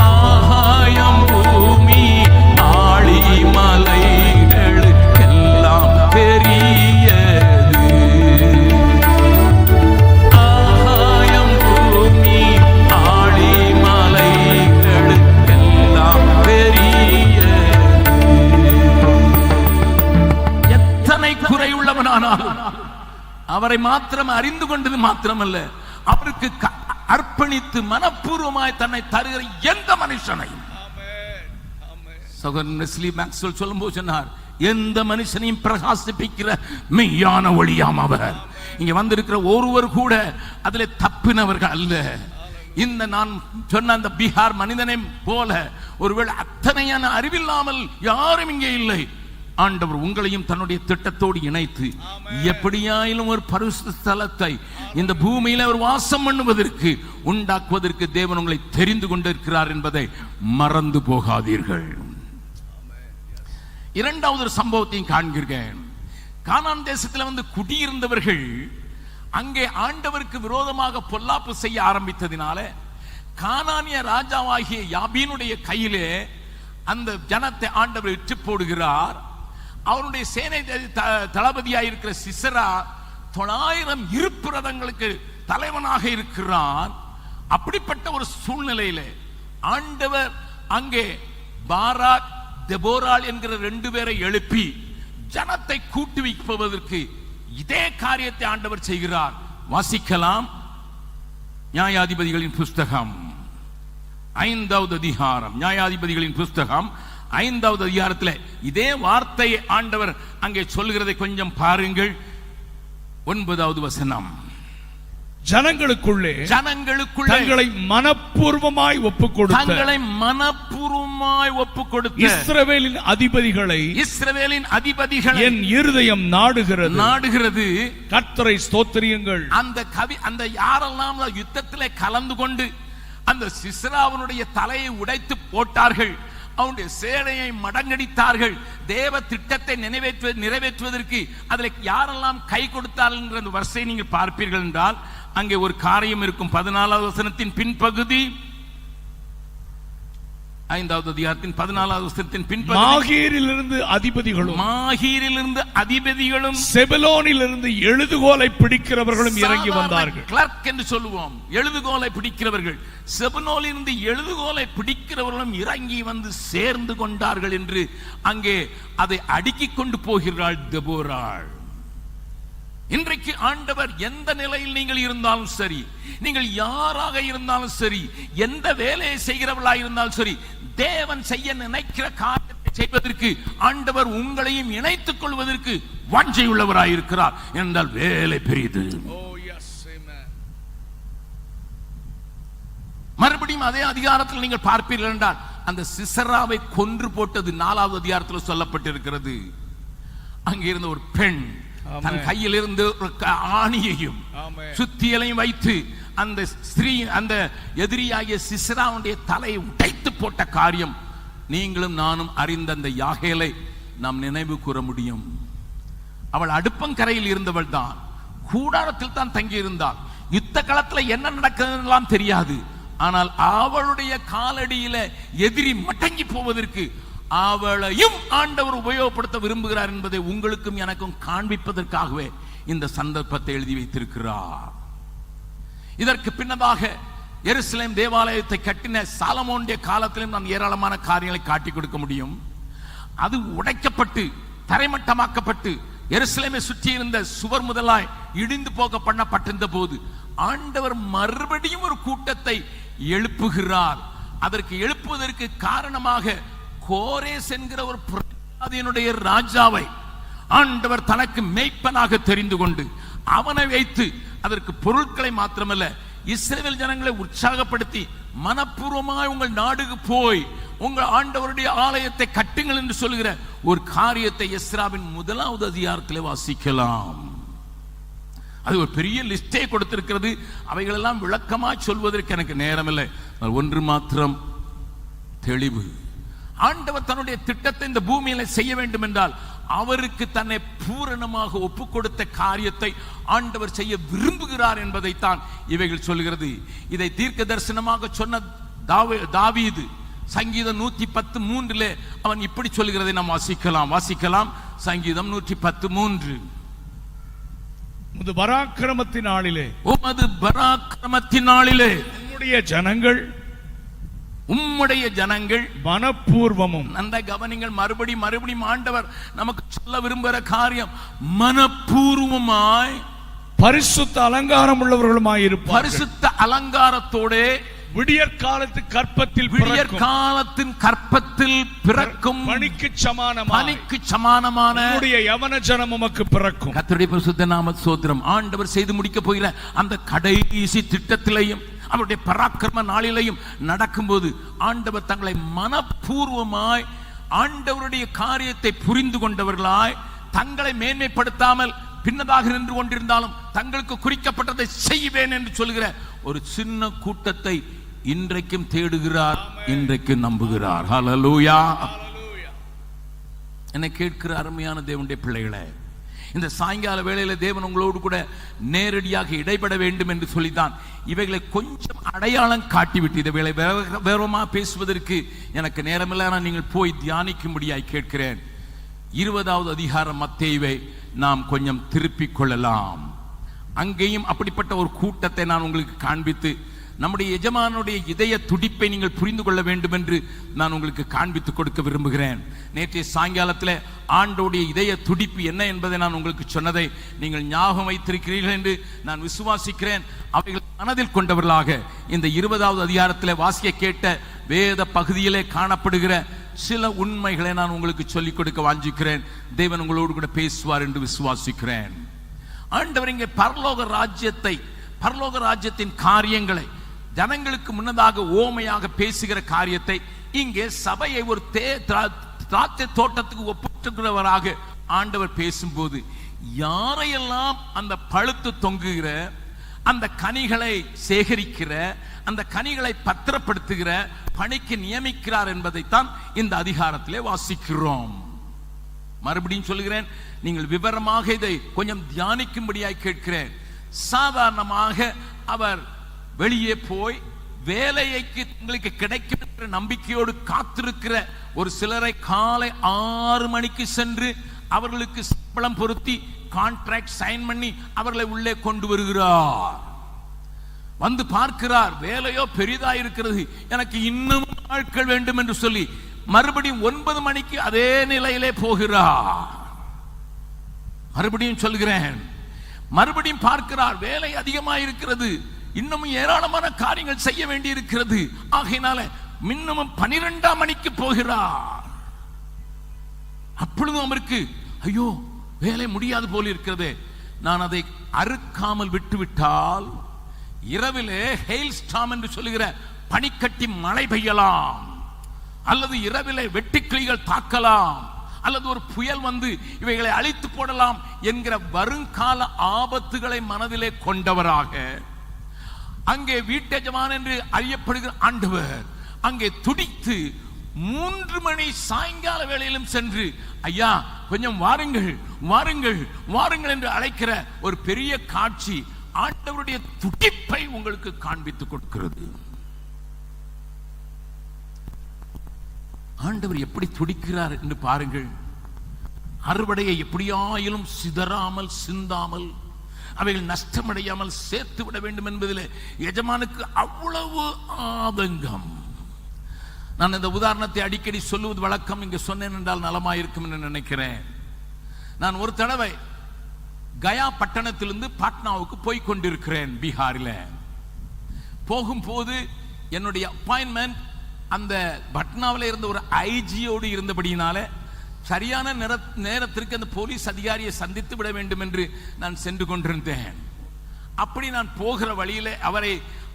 ஆகாயம் பூமி ஆழி மலைகளுக்கெல்லாம் பெரியது, ஆகாயம் பூமி ஆழி மலைகளுக்கெல்லாம் பெரியது. எத்தனை குறையுள்ளவனானாலும் அவரை மாத்திரம் அறிந்து கொண்டது மாத்திரமல்ல, அவருக்கு அர்ப்பணித்து மனப்பூர்வமாய் தன்னை தருகிற எந்த மனுஷனையும். சகோதரன் வெஸ்லி மேக்ஸ்வெல் சொல்லும்போது சொன்னார், எந்த மனுஷனையும் பிரகாசிப்பிக்கிற மெய்யான ஒளியாம் அவர். இங்க வந்திருக்கிற ஒருவர் கூட அதிலே தப்பினவர்கள் அல்ல. இந்த நான் சொன்ன அந்த பீகார் மனிதனை போல ஒருவேளை அத்தனையான அறிவில்லாமல் யாரும் இங்கே இல்லை. ஆண்டவர் உங்களையும் தன்னுடைய திட்டத்தோடு இணைத்து எப்படியாயிலும் ஒரு பரிசுத்த ஸ்தலத்தை இந்த பூமியில ஒரு வாசம் பண்ணுவதற்கு உண்டாக்குவதற்கு தேவன் உங்களை தெரிந்து கொண்டிருக்கிறார் என்பதை மறந்து போகாதீர்கள். இரண்டாவது ஒரு சம்பவத்தையும் காண்கிறேன். கானான் தேசத்தில் வந்து குடியிருந்தவர்கள் அங்கே ஆண்டவருக்கு விரோதமாக பொல்லாப்பு செய்ய ஆரம்பித்ததினால கானானிய ராஜாவாகிய யாபீனுடைய கையிலே அந்த ஜனத்தை ஆண்டவர் விற்று போடுகிறார். அவருடைய சேனை தளபதியாயிருக்கிற சிசரா 900 இருப்பு ரதங்களுக்கு தலைவனாக இருக்கிறான். அப்படிப்பட்ட ஒரு சூழ்நிலையிலே ஆண்டவர் அங்கே பாராக் தெபோராள் என்கிற 2 பேரை எழுப்பி ஜனத்தை கூட்டுவிப்பதற்கு இதே காரியத்தை ஆண்டவர் செய்கிறார். வாசிக்கலாம். நியாயாதிபதிகளின் புஸ்தகம் 5வது அதிகாரம். நியாயாதிபதிகளின் புஸ்தகம் 5வது அதிகாரத்தில் இதே வார்த்தையை ஆண்டவர் அங்கே சொல்கிறதை கொஞ்சம் பாருங்கள். 9வது வசனம். ஜனங்களுக்குள்ளே தங்களை மனப்பூர்வமாய் ஒப்புக்கொடுத்த இஸ்ரவேலின் அதிபதிகளை என் இருதயம் நாடுகிறது. கர்த்தரை ஸ்தோத்திரியுங்கள். அந்த யாரெல்லாம் யுத்தத்திலே கலந்து கொண்டு அந்த சிஸ்ராவனுடைய தலையை உடைத்து போட்டார்கள், அவனுடைய சேனையை மடங்கடித்தார்கள், தேவ திட்டத்தை நிறைவேற்றுவதற்கு அதில் யாரெல்லாம் கை கொடுத்தார்கள் என்ற அந்த வரிசையை நீங்கள் பார்ப்பீர்கள் என்றால் அங்கே ஒரு காரியம் இருக்கும். 14வது வசனத்தின் பின்பகுதி, 5வது அதிகாரத்தின் 14வது வசனத்தின் பின்பகுதி. மாகீரிலிருந்து அதிபதிகளும் செபலோனிலிருந்து எழுதுகோலை பிடிக்கிறவர்களும் இறங்கி வந்தார்கள். கிளர்க் என்று சொல்லுவோம், எழுதுகோலை பிடிக்கிறவர்கள். செபலோனிலிருந்து எழுதுகோலை பிடிக்கிறவர்களும் இறங்கி வந்து சேர்ந்து கொண்டார்கள் என்று அங்கே அதை அடுக்கிக் கொண்டு போகிறாள் தெபோராள். இன்றைக்கு ஆண்டவர் எந்த நிலையில் நீங்கள் இருந்தாலும் சரி, நீங்கள் யாராக இருந்தாலும் சரி, எந்த வேலையை செய்கிறவர்களாக இருந்தாலும் சரி, தேவன் செய்ய நினைக்கிற காரியத்தை செய்வதற்கு ஆண்டவர் உங்களையும் இணைத்துக் கொள்வதற்கு வாஞ்சை உள்ளவராயிருக்கிறார் என்றால் வேலை பெரியது. மறுபடியும் அதே அதிகாரத்தில் நீங்கள் பார்ப்பீர்கள் என்றால் அந்த சிசராவை கொன்று போட்டது 4வது அதிகாரத்தில் சொல்லப்பட்டிருக்கிறது. அங்கே இருந்த ஒரு பெண் தன் கையில் இருந்து ஆணியையும் சுத்தியலையும் வைத்து அந்த ஸ்திரீ அந்த எதிரியாகிய சிஸ்ராவுடைய தலையை உடைத்து போட்ட காரியம் நீங்களும் நானும் அறிந்த அந்த யாகேலை நாம் நினைவு கூற முடியும். அவள் அடுப்பங்கரையில் இருந்தவள் தான், கூடாரத்தில் தான் தங்கி இருந்தாள். யுத்த களத்தில் என்ன நடக்கிறதெல்லாம் தெரியாது. ஆனால் அவளுடைய காலடியில எதிரி மடங்கி போவதற்கு அவளையும் ஆண்டவர் உபயோகப்படுத்த விரும்புகிறார் என்பதை உங்களுக்கும் எனக்கும் காண்பிப்பதற்காகவே இந்த சந்தர்ப்பத்தை எழுதி வைத்திருக்கிறார். இதற்கு பின்னதாக எருசலேம் தேவாலயத்தை கட்டின சாலமோனுடைய காலத்திலும் நாம் ஏராளமான காரியங்களை காட்டி கொடுக்க முடியும். அது உடைக்கப்பட்டு தரைமட்டமாக்கப்பட்டு எருசலேமை சுற்றி இருந்த சுவர் முதலாய் இடிந்து போக பண்ணப்பட்டிருந்த போது ஆண்டவர் மறுபடியும் ஒரு கூட்டத்தை எழுப்புகிறார். அதற்கு எழுப்புவதற்கு காரணமாக கோரேஸ் என்கிற ஒரு பிரஜாதியினுடைய ராஜாவை ஆண்டவர் தனக்கு மேய்ப்பனாக தெரிந்து கொண்டு அவனை வைத்து அதற்கு பொருட்களை மாத்திரமல்ல இஸ்ரவேல் ஜனங்களை உற்சாகப்படுத்தி மனப்பூர்வமாய் உங்கள் நாடுக்கு போய் உங்கள் ஆண்டவருடைய ஆலயத்தை கட்டுங்கள் என்று சொல்லுகிற ஒரு காரியத்தை எஸ்ராவின் 1வது அதிகாரத்திலே வாசிக்கலாம். அது ஒரு பெரிய லிஸ்டே கொடுத்திருக்கிறது. அவைகளெல்லாம் விளக்கமாய் சொல்வதற்கு எனக்கு நேரமில்லை. ஒன்று மாத்திரம் தெளிவு. ஆண்டவர் தன்னுடைய திட்டத்தை இந்த பூமியில செய்ய வேண்டும் என்றால் அவருக்கு தன்னை பூரணமாக ஒப்பு கொடுத்த காரியத்தை ஆண்டவர் செய்ய விரும்புகிறார் என்பதைத்தான் இவைகள் சொல்கிறது. இதை தீர்க்க தரிசனமாக சொன்ன தாவீது சங்கீதம் 110:3 அவன் இப்படி சொல்கிறதை நாம் வாசிக்கலாம். சங்கீதம் 110:3. உமது பராக்கிரமத்தினாலே உம்முடைய ஜனங்கள் மனப்பூர்வமும். அந்த கவனிங்கள், மறுபடியும் ஆண்டவர் நமக்கு சொல்ல விரும்புகிற காரியம் பரிசுத்த அலங்காரம் உள்ளவர்களுமாய் இருப்பார்கள். பரிசுத்த அலங்காரத்தோட விடியற்காலத்து கற்பத்தில் விடியற்காலத்தின் கற்பத்தில் பிறக்கும் பனிக்கு சமானமான உம்முடைய யவன ஜனம் உமக்கு பிறக்கும். கர்த்தருடைய பரிசுத்த நாம ஸ்தோத்திரம். ஆண்டவர் செய்து முடிக்க போகிற அந்த கடைசி திட்டத்திலையும் அவருடைய பராக்கிரம நாளிலையும் நடக்கும்போது ஆண்டவர் தங்களை மனப்பூர்வமாய் ஆண்டவருடைய காரியத்தை புரிந்து கொண்டவர்களாய் தங்களை மேன்மைப்படுத்தாமல் பின்னதாக நின்று கொண்டிருந்தாலும் தங்களுக்கு குறிக்கப்பட்டதை செய்வேன் என்று சொல்கிற ஒரு சின்ன கூட்டத்தை இன்றைக்கும் தேடுகிறார், இன்றைக்கும் நம்புகிறார். ஹல்லேலூயா. என்னை கேட்கிற அருமையான தேவனுடைய பிள்ளைகளே, இந்த சாயங்கால வேளையில தேவன் உங்களோடு கூட நேரடியாக இடைபட வேண்டும் என்று சொல்லித்தான் இவைகளை கொஞ்சம் அடையாளம் காட்டிவிட்டு இதை வேறமா பேசுவதற்கு எனக்கு நேரமில்லை. ஆனால் நீங்கள் போய் தியானிக்கும்படியாய் கேட்கிறேன். 20வது அதிகாரம் மத்தேயுவை நாம் கொஞ்சம் திருப்பிக் கொள்ளலாம். அங்கேயும் அப்படிப்பட்ட ஒரு கூட்டத்தை நான் உங்களுக்கு காண்பித்து நம்முடைய எஜமானுடைய இதய துடிப்பை நீங்கள் புரிந்து கொள்ள வேண்டும் என்று நான் உங்களுக்கு காண்பித்து கொடுக்க விரும்புகிறேன். நேற்றைய சாயங்காலத்தில் ஆண்டோடைய இதய துடிப்பு என்ன என்பதை நான் உங்களுக்கு சொன்னதை நீங்கள் ஞாபகம் வைத்திருக்கிறீர்கள் என்று நான் விசுவாசிக்கிறேன். அவைகள் மனதில் கொண்டவர்களாக இந்த 20வது அதிகாரத்தில் வாசிக்க கேட்ட வேத பகுதியிலே காணப்படுகிற சில உண்மைகளை நான் உங்களுக்கு சொல்லிக் கொடுக்க வாஞ்சிக்கிறேன். தேவன் உங்களோடு கூட பேசுவார் என்று விசுவாசிக்கிறேன். ஆண்டவர் இங்கே பரலோக ராஜ்யத்தின் காரியங்களை ஜனங்களுக்கு முன்னதாக ஓமையாக பேசுகிற காரியத்தை இங்கே சபையை ஒரு திராட்சை தோட்டத்துக்கு ஒப்பிட்டுகிறவராக ஆண்டவர் பேசும்போது யாரையெல்லாம் அந்த பழுத்து தொங்குகிற அந்த கனிகளை சேகரிக்கிற அந்த கனிகளை பத்திரப்படுத்துகிற பணிக்கு நியமிக்கிறார் என்பதைத்தான் இந்த அதிகாரத்திலே வாசிக்கிறோம். மறுபடியும் சொல்கிறேன், நீங்கள் விவரமாக இதை கொஞ்சம் தியானிக்கும்படியாய் கேட்கிறேன். சாதாரணமாக அவர் வெளியே போய் வேலைக்கு உங்களுக்கு கிடைக்கும் என்ற நம்பிக்கையோடு காத்திருக்கிற ஒரு சிலரை காலை 6 மணிக்கு சென்று அவர்களுக்கு சம்பளம் பொருத்தி கான்ட்ராக்ட் சைன் பண்ணி அவர்களை உள்ளே கொண்டு வருகிறார். வந்து பார்க்கிறார், வேலையோ பெரிதா இருக்கிறது, எனக்கு இன்னும் ஆட்கள் வேண்டும் என்று சொல்லி மறுபடியும் 9 மணிக்கு அதே நிலையிலே போகிறார். மறுபடியும் சொல்கிறேன், மறுபடியும் பார்க்கிறார், வேலை அதிகமாக இருக்கிறது, இன்னும் ஏராளமான காரியங்கள் செய்ய வேண்டி இருக்கிறது. ஆகையினால இன்னமும் 12ஆம் மணிக்கு போகிறார். அப்பொழுதும் அவருக்கு ஐயோ வேலை முடியாது போல இருக்கிறது, நான் அதை அறுக்காமல் விட்டுவிட்டால் இரவிலே ஹெயில் ஸ்டார்ம் என்று சொல்லுகிற பனிக்கட்டி மழை பெய்யலாம், அல்லது இரவிலே வெட்டுக்கிளிகள் தாக்கலாம், அல்லது ஒரு புயல் வந்து இவைகளை அழித்து போடலாம் என்கிற வருங்கால ஆபத்துகளை மனதிலே கொண்டவராக அங்கே வீட்டெஜமான் என்று அறியப்படுகிற ஆண்டவர் அங்கே துடித்து 3 மணி சாயங்கால வேளையிலும் சென்று ஐயா கொஞ்சம் வாருங்கள் வாருங்கள் வாருங்கள் என்று அழைக்கிற ஒரு பெரிய காட்சி ஆண்டவருடைய துடிப்பை உங்களுக்கு காண்பித்துக் கொடுக்கிறது. ஆண்டவர் எப்படி துடிக்கிறார் என்று பாருங்கள். அறுவடையை எப்படியாயிலும் சிதறாமல் சிந்தாமல் அவைகள் நஷ்டமடையாமல் சேர்த்து விட வேண்டும் என்பதில் எஜமானுக்கு அவ்வளவு ஆதங்கம். நான் இந்த உதாரணத்தை அடிக்கடி சொல்லுவது வழக்கம், இங்கு சொன்னேன் என்றால் நலமாயிருக்கும் என்று நினைக்கிறேன். நான் ஒரு தடவை கயா பட்டணத்திலிருந்து பாட்னாவுக்கு போய் கொண்டிருக்கிறேன். பீகாரில் போகும்போது என்னுடைய அப்பாயின்மெண்ட் அந்த பட்னாவில் இருந்த ஒரு ஐஜியோடு இருந்தபடியினால சரியான நேரத்திற்கு அந்த போலீஸ் அதிகாரியை சந்தித்து விட வேண்டும் என்று நான் சென்று கொண்டிருந்தேன். அப்படி நான் போகிற வழியிலே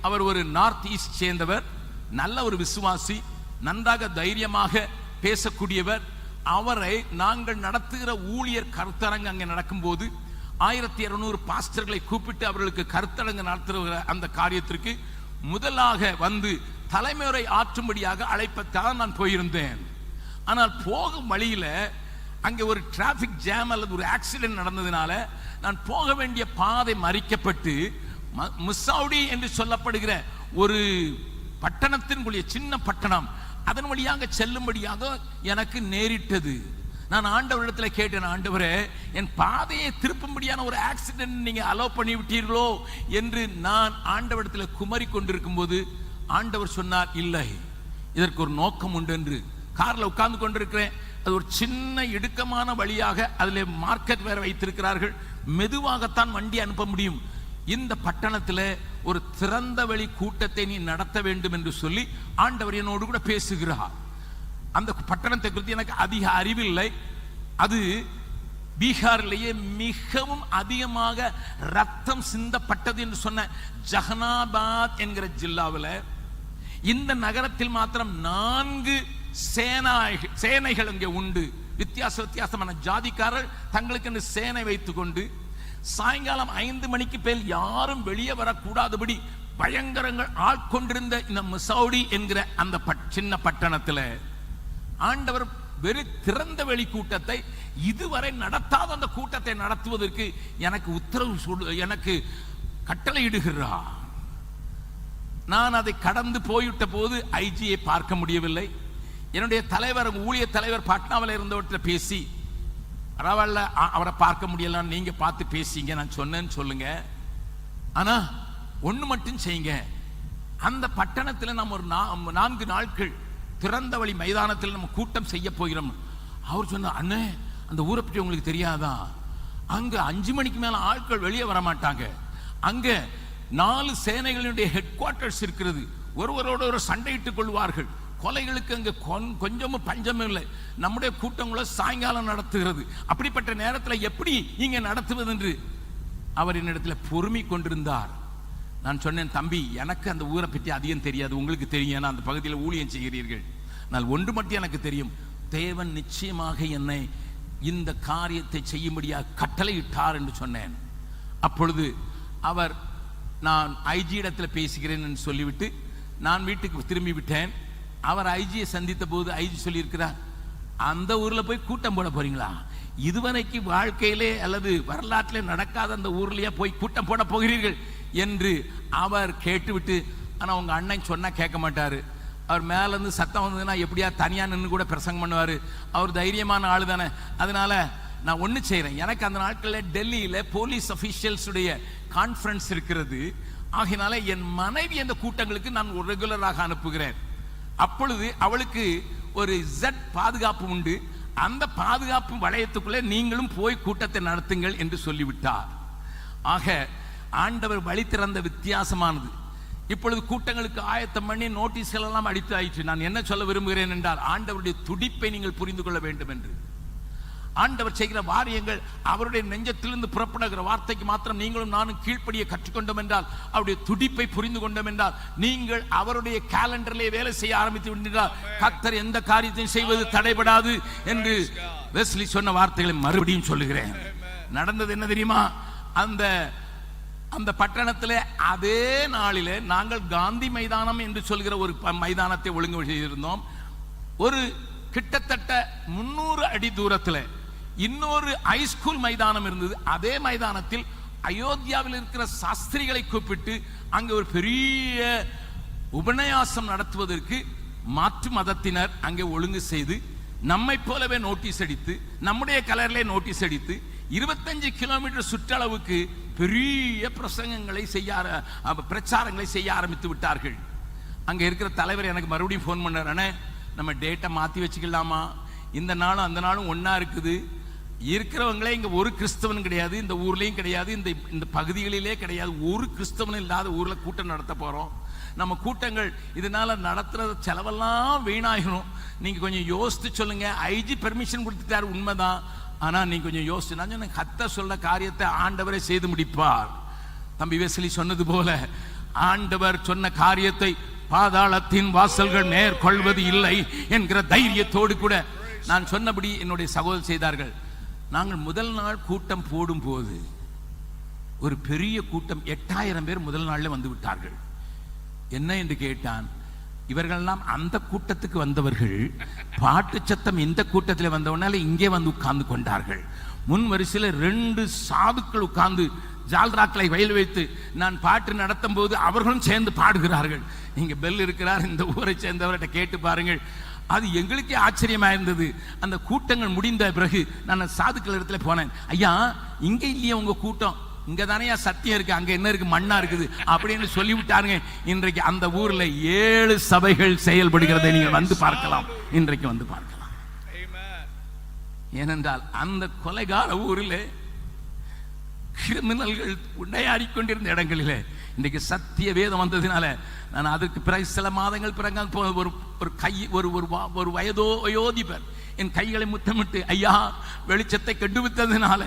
அவர் ஒரு நார்த் ஈஸ்ட் சேர்ந்தவர், நல்ல ஒரு விசுவாசி, நன்றாக தைரியமாக பேசக்கூடியவர். அவரை நாங்கள் நடத்துகிற ஊழியர் கருத்தரங்கு அங்கே நடக்கும்போது 1200 பாஸ்டர்களை கூப்பிட்டு அவர்களுக்கு கருத்தரங்கு நடத்துகிற அந்த காரியத்திற்கு முதலாக வந்து தலைமையுரை ஆற்றும்படியாக அழைப்பதாக நான் போயிருந்தேன். ஆனால் போகும் வழியில அங்கே ஒரு டிராபிக் ஜாம் அல்லது ஒரு ஆக்சிடென்ட் நடந்ததினால நான் போக வேண்டிய பாதை மறிக்கப்பட்டு முசௌடி என்று சொல்லப்படுகிற ஒரு பட்டணத்தினுடைய சின்ன பட்டணம் அதன் வழியாக செல்லும்படியாக எனக்கு நேரிட்டது. நான் ஆண்டவரிடத்தில் கேட்டேன், ஆண்டவரே என் பாதையை திருப்பும்படியான ஒரு ஆக்சிடென்ட் நீங்க அலோவ் பண்ணி விட்டீர்களோ என்று நான் ஆண்டவரிடத்தில் குமரி கொண்டிருக்கும் போது ஆண்டவர் சொன்னார், இல்லை, இதற்கு ஒரு நோக்கம் உண்டு என்று. கார்ல உட்கார்ந்து கொண்டிருக்கிறேன், அது ஒரு சின்ன இடுக்கமான வழியாக அதில் மார்க்கெட் வேற வைத்திருக்கிறார்கள், மெதுவாகத்தான் வண்டி அனுப்ப முடியும். இந்த பட்டணத்தில் ஒரு திறந்த வெளி கூட்டத்தை நீ நடத்த வேண்டும் என்று சொல்லி ஆண்டவர் என்னோடு கூட பேசுகிறார். அந்த பட்டணத்தை குறித்து எனக்கு அதிக அறிவில்லை. அது பீகாரிலேயே மிகவும் அதிகமாக ரத்தம் சிந்தப்பட்டது என்று சொன்ன ஜஹனாபாத் என்கிற ஜில்லாவில் இந்த நகரத்தில் மாத்திரம் 4 சேனைகள் அங்கே உண்டு. வித்தியாசமான ஜாதிக்காரர் தங்களுக்கு சேனை வைத்துக் கொண்டு சாயங்காலம் 5 மணிக்கு மேல் யாரும் வெளியே வரக்கூடாதபடி பயங்கரங்கள் ஆட்கொண்டிருந்த இந்த முசௌடி என்கிற அந்த சின்ன பட்டணத்தில் ஆண்டவர் வெறும் திறந்த வெளி கூட்டத்தை இதுவரை நடத்தாத அந்த கூட்டத்தை நடத்துவதற்கு எனக்கு உத்தரவு எனக்கு கட்டளையிடுகிறார். நான் அதை கடந்து போய்விட்ட போது ஐஜியை பார்க்க முடியவில்லை. என்னுடைய தலைவர், ஊழிய தலைவர் பாட்னாவில் இருந்தவற்றை பேசி, பரவாயில்ல அவரை பார்க்க முடியல, நீங்க பார்த்து பேசிங்க, நான் சொன்னேன்னு சொல்லுங்க, ஆனா ஒண்ணு மட்டும் செய்யுங்க, அந்த பட்டணத்தில் நம்ம ஒரு 4 நாட்கள் திறந்த வழி மைதானத்தில் நம்ம கூட்டம் செய்ய போகிறோம். அவர் சொன்னார், அண்ணே அந்த ஊரை பற்றி உங்களுக்கு தெரியாதா, அங்க 5 மணிக்கு மேல ஆட்கள் வெளியே வர மாட்டாங்க, அங்க 4 சேனைகளுடைய ஹெட் குவார்டர்ஸ் இருக்கிறது, ஒருவரோடு ஒரு சண்டையிட்டுக் கொள்வார்கள், கொலைகளுக்கு அங்க கொஞ்சமும் பஞ்சமும் இல்லை, நம்முடைய கூட்டங்களை சாயங்காலம் நடத்துகிறது, அப்படிப்பட்ட நேரத்தில் எப்படி இங்க நடத்துவது என்று அவர் என்னிடத்தில் பொறுமை கொண்டிருந்தார். நான் சொன்னேன், தம்பி எனக்கு அந்த ஊரை பற்றி அதிகம் தெரியாது, உங்களுக்கு தெரியும், ஏன்னா அந்த பகுதியில் ஊழியம் செய்கிறீர்கள், ஆனால் ஒன்று மட்டும் எனக்கு தெரியும், தேவன் நிச்சயமாக என்னை இந்த காரியத்தை செய்யும்படியாக கட்டளையிட்டார் என்று சொன்னேன். அப்பொழுது அவர், நான் ஐஜி இடத்துல பேசுகிறேன் என்று சொல்லிவிட்டு நான் வீட்டுக்கு திரும்பி விட்டேன். அவர் ஐஜியை சந்தித்த போது ஐஜி சொல்லியிருக்கிறார், அந்த ஊர்ல போய் கூட்டம் போட போறீங்களா, இதுவரைக்கு வாழ்க்கையிலே அல்லது வரலாற்றிலே நடக்காத அந்த ஊர்லயே போய் கூட்டம் போட போகிறீர்கள் என்று அவர் கேட்டுவிட்டு, ஆனால் உங்க அண்ணன் சொன்னா கேட்க மாட்டாரு, அவர் மேல இருந்து சத்தம் வந்ததுன்னா எப்படியா தனியா நின்று கூட பிரசங்கம் பண்ணுவாரு, அவர் தைரியமான ஆளு தானே, அதனால நான் ஒன்று செய்கிறேன், எனக்கு அந்த நாட்களில் டெல்லியில் போலீஸ் அஃபீஷியல்ஸுடைய கான்ஃபரன்ஸ் இருக்கிறது, ஆகினால என் மனைவி அந்த கூட்டங்களுக்கு நான் ரெகுலராக அனுப்புகிறேன். அப்பொழுது அவளுக்கு ஒரு ஜெட் பாதுகாப்பு உண்டு, அந்த பாதுகாப்பு வளையத்துக்குள்ளே நீங்களும் போய் கூட்டத்தை நடத்துங்கள் என்று சொல்லிவிட்டார். ஆக ஆண்டவர் வழி திறந்த வித்தியாசமானது. இப்பொழுது கூட்டங்களுக்கு ஆயத்தம் பண்ணி நோட்டீஸ்கள் எல்லாம் அடித்து ஆயிற்று. நான் என்ன சொல்ல விரும்புகிறேன் என்றால், ஆண்டவருடைய துடிப்பை நீங்கள் புரிந்து கொள்ள வேண்டும் என்று. ஆண்டவர் செய்கிற வாரியங்கள் அவருடைய நெஞ்சத்திலிருந்து புறப்படுகிற வார்த்தைக்கு மாத்திரம் நீங்களும் நானும் கீழ்ப்படிய கற்றுக்கொண்டோம் என்றால், அவருடைய துடிப்பை புரிந்து கொண்டோம் என்றால், நீங்கள் அவருடைய கேலண்டரிலே வேலை செய்ய ஆரம்பித்து விட்டால் கர்த்தர் எந்த காரியத்தையும் செய்வது தடைபடாது என்று வெஸ்லி சொன்ன வார்த்தைகளை மறுபடியும் சொல்லுகிறேன். நடந்தது என்ன தெரியுமா, அந்த பட்டணத்திலே அதே நாளிலே நாங்கள் காந்தி மைதானம் என்று சொல்கிற ஒரு மைதானத்தை ஒழுங்கு செய்திருந்தோம். ஒரு கிட்டத்தட்ட 300 அடி தூரத்தில் இன்னொரு ஹைஸ்கூல் மைதானம் இருந்தது. அதே மைதானத்தில் அயோத்தியாவில் இருக்கிற சாஸ்திரிகளை கூப்பிட்டு அங்கே ஒரு பெரிய உபன்யாசம் நடத்துவதற்கு மாற்று மதத்தினர் அங்கே ஒழுங்கு செய்து, நம்மை போலவே நோட்டீஸ் அடித்து, நம்முடைய கலரிலே நோட்டீஸ் அடித்து 25 கிலோமீட்டர் சுற்றளவுக்கு பெரிய பிரசங்கங்களை பிரச்சாரங்களை செய்ய ஆரம்பித்து விட்டார்கள். அங்கே இருக்கிற தலைவர் எனக்கு மறுபடியும் ஃபோன் பண்ணார், அண்ணே நம்ம டேட்டை மாற்றி வச்சுக்கலாமா, இந்த நாளும் அந்த நாளும் ஒன்றா இருக்குது, இருக்கிறவங்களே இங்கே ஒரு கிறிஸ்தவன் கிடையாது, இந்த ஊர்லேயும் கிடையாது, இந்த பகுதிகளிலே கிடையாது, ஒரு கிறிஸ்தவன் இல்லாத ஊரில் கூட்டம் நடத்த போகிறோம், நம்ம கூட்டங்கள் இதனால நடத்துகிற செலவெல்லாம் வீணாகிடும், நீங்கள் கொஞ்சம் யோசித்து சொல்லுங்க. ஐஜி பெர்மிஷன் கொடுத்துட்டாரு, உண்மைதான், ஆனால் நீங்கள் கொஞ்சம் யோசிச்சு. நான் சொன்னேன், கர்த்தர் சொல்ல காரியத்தை ஆண்டவரை செய்து முடிப்பார். தம்பி வெஸ்லி சொன்னது போல ஆண்டவர் சொன்ன காரியத்தை பாதாளத்தின் வாசல்கள் மேற்கொள்வது இல்லை என்கிற தைரியத்தோடு கூட நான் சொன்னபடி என்னுடைய சகோதரர் செய்தார்கள். நாங்கள் முதல் நாள் கூட்டம் போடும் போது ஒரு பெரிய கூட்டம் 8000 பேர் முதல் நாளில் வந்து விட்டார்கள். என்ன என்று கேட்டான், இவர்களெல்லாம் அந்த கூட்டத்துக்கு வந்தவர்கள், பாட்டு சத்தம் இந்த கூட்டத்தில் வந்தவனால இங்கே வந்து உட்கார்ந்து கொண்டார்கள். முன் வரிசையில் 2 சாதுக்கள் உட்கார்ந்து ஜால்ராக்களை வயல் வைத்து நான் பாட்டு நடத்தும் போது அவர்களும் சேர்ந்து பாடுகிறார்கள். இங்க பெல் இருக்கிறார், இந்த ஊரை சேர்ந்தவர்கிட்ட கேட்டு பாருங்கள். அது எங்களுக்கே ஆச்சரியமா இருந்தது. அந்த கூட்டங்கள் முடிந்த பிறகு நான் சாதுக்கள் இடத்துல போனேன், ஐயா இங்க இல்லையா உங்க கூட்டம், இங்க தானே சத்தியம் இருக்கு, அங்க என்ன இருக்கு, மண்ணா இருக்குது அப்படின்னு சொல்லிவிட்டாருங்க. இன்றைக்கு அந்த ஊர்ல 7 சபைகள் செயல்படுகிறதை நீங்கள் வந்து பார்க்கலாம், இன்றைக்கு வந்து பார்க்கலாம். ஏனென்றால் அந்த கொலைகார ஊரில் கிரிமினல்கள் உண்டையாடி கொண்டிருந்த இடங்களிலே இன்றைக்கு சத்திய வேதம் வந்ததினால நான் அதற்கு பிறகு சில மாதங்கள் பிறகு ஒரு வயோதிபர் என் கைகளை முத்தமிட்டு, ஐயா வெளிச்சத்தை கண்டுபிடித்ததுனால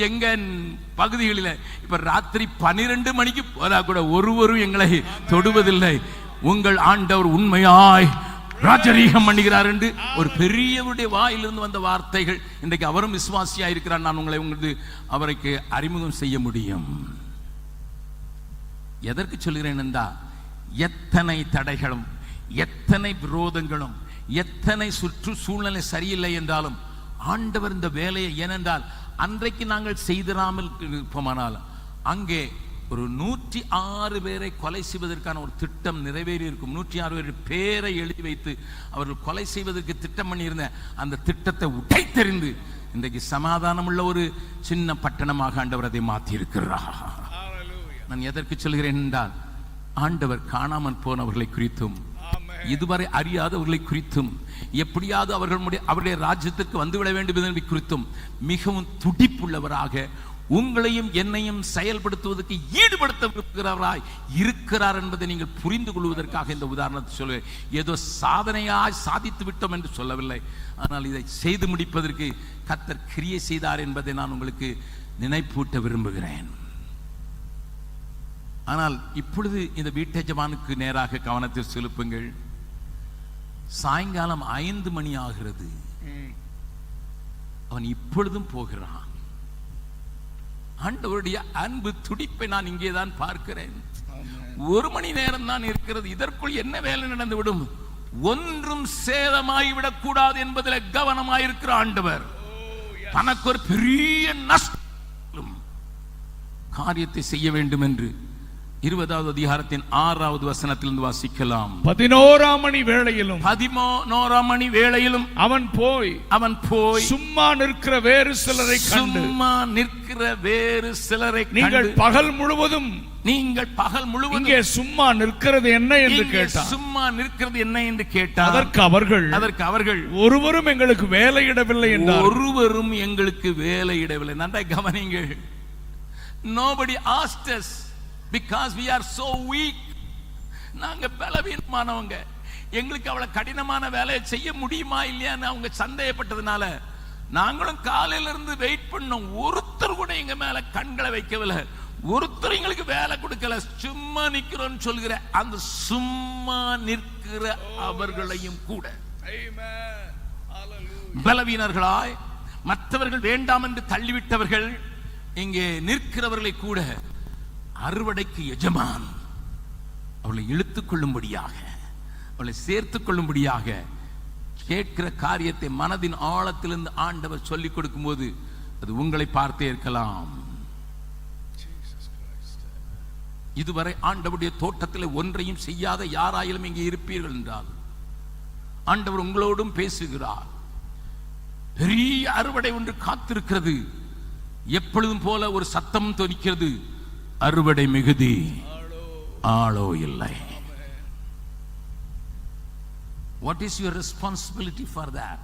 எங்க பகுதிகளில் இப்ப ராத்திரி 12 மணிக்கு போதா கூட ஒருவரும் எங்களை தொடுவதில்லை, உங்கள் ஆண்டவர் உண்மையாய் ராஜரீகம் பண்ணுகிறார் என்று ஒரு பெரியவருடைய வாயிலிருந்து வந்த வார்த்தைகள். இன்றைக்கு அவரும் விசுவாசியா இருக்கிறார். நான் உங்களை உங்களுக்கு அவருக்கு அறிமுகம் செய்ய முடியும். எதற்கு சொல்கிறேன் என்றால், எத்தனை தடைகளும் எத்தனை விரோதங்களும் எத்தனை சுற்று சூழ்நிலை சரியில்லை என்றாலும் ஆண்டவர் இந்த வேலையை, ஏனென்றால் அன்றைக்கு நாங்கள் செய்திராமல் இருப்போமானால் அங்கே ஒரு 106 பேரை கொலை செய்வதற்கான ஒரு திட்டம் நிறைவேறி இருக்கும். 106 பேரை எழுதி வைத்து அவர்கள் கொலை செய்வதற்கு திட்டம் பண்ணியிருந்த அந்த திட்டத்தை உடைத்தெறிந்து இன்றைக்கு சமாதானம் உள்ள ஒரு சின்ன பட்டணமாக ஆண்டவர் அதை மாற்றி இருக்கிறார். நான் எதற்கு சொல்கிறேன் என்றால், ஆண்டவர் காணாமல் போனவர்களை குறித்தும் இதுவரை அறியாதவர்களை குறித்தும் எப்படியாவது அவருடைய ராஜ்யத்திற்கு வந்துவிட வேண்டும் என்பதை குறித்தும் மிகவும் துடிப்புள்ளவராக உங்களையும் என்னையும் செயல்படுத்துவதற்கு ஈடுபடுத்த விரும்புகிறவராய் இருக்கிறார் என்பதை நீங்கள் புரிந்து கொள்வதற்காக இந்த உதாரணத்தை சொல்லுவேன். ஏதோ சாதனையாய் சாதித்து விட்டோம் என்று சொல்லவில்லை, ஆனால் இதை செய்து முடிப்பதற்கு கர்த்தர் கிரியை செய்தார் என்பதை நான் உங்களுக்கு நினைப்பூட்ட விரும்புகிறேன். ஆனால் இப்பொழுது இந்த வீட்டெஜமானுக்கு நேராக கவனத்தை செலுப்புங்கள். சாயங்காலம் 5 மணி ஆகிறது. அவன் இப்பொழுதும் போகிறான். ஆண்டவருடைய அன்பு துடிப்பை நான் இங்கேதான் பார்க்கிறேன். 1 மணி நேரம் தான் இருக்கிறது. இதற்குள் என்ன வேலை நடந்துவிடும்? ஒன்றும் சேதமாகிவிடக் கூடாது என்பதில் கவனமாயிருக்கிற ஆண்டவர் தனக்கு ஒரு பெரிய நஷ்டம் காரியத்தை செய்ய வேண்டும் என்று 20வது அதிகாரத்தின் 6வது வசனத்திலிருந்து வாசிக்கலாம். 11ஆம் மணி வேளையிலும் 11ஆம் மணி வேளையிலும் அவன் போய் சும்மா நிற்கிற வேறு சிலரை கண்டு, சும்மா நிற்கிற வேறு சிலரை கண்டு, நீங்கள் பகல் முழுவதும் இங்கே சும்மா நிற்கிறது என்ன என்று கேட்டார். சும்மா நிற்கிறது என்ன என்று கேட்டார். அதற்கு அவர்கள் ஒருவரும் எங்களுக்கு வேலையிடவில்லை என்றார். ஒருவரும் எங்களுக்கு வேலையிடவில்லை. நன்றாய் கவனிங்கள். Nobody asked us because we are so weak. நாங்க பலவீனமானவங்க, எங்களுக்கு அவ்வளவு கடினமான வேலையை செய்ய முடியுமா இல்லையான்னு அவங்க சந்தேகப்பட்டதுனால நாங்களும் காலையில இருந்து வெயிட் பண்ணோம். ஒருத்தர் கூட எங்க மேல கண்களை வைக்கவில்லை, ஒருத்தர் எங்களுக்கு வேலை கொடுக்கல. சும்மா நிக்கிறோம் சொல்கிற அந்த சும்மா நிற்கிற அவர்களையும் கூட பலவீனர்களாய் மற்றவர்கள் வேண்டாம் என்று தள்ளிவிட்டவர்கள் இங்கே நிற்கிறவர்களை கூட அறுவடைக்கு எஜமான் அவளை இழுத்துக் கொள்ளும்படியாக, அவளை சேர்த்துக் கொள்ளும்படியாக கேட்கிற காரியத்தை மனதின் ஆழத்திலிருந்து ஆண்டவர் சொல்லிக் கொடுக்கும் போது அது உங்களை பார்த்தே இருக்கலாம். இதுவரை ஆண்டவருடைய தோட்டத்தில் ஒன்றையும் செய்யாத யாராயிலும் இங்கே இருப்பீர்கள் என்றால் ஆண்டவர் உங்களோடும் பேசுகிறார். பெரிய அறுவடை ஒன்று காத்திருக்கிறது. எப்பொழுதும் போல ஒரு சத்தம் தொனிக்கிறது, அறுவடை மிகுதி, ஆளோ இல்லை. What is your responsibility for that?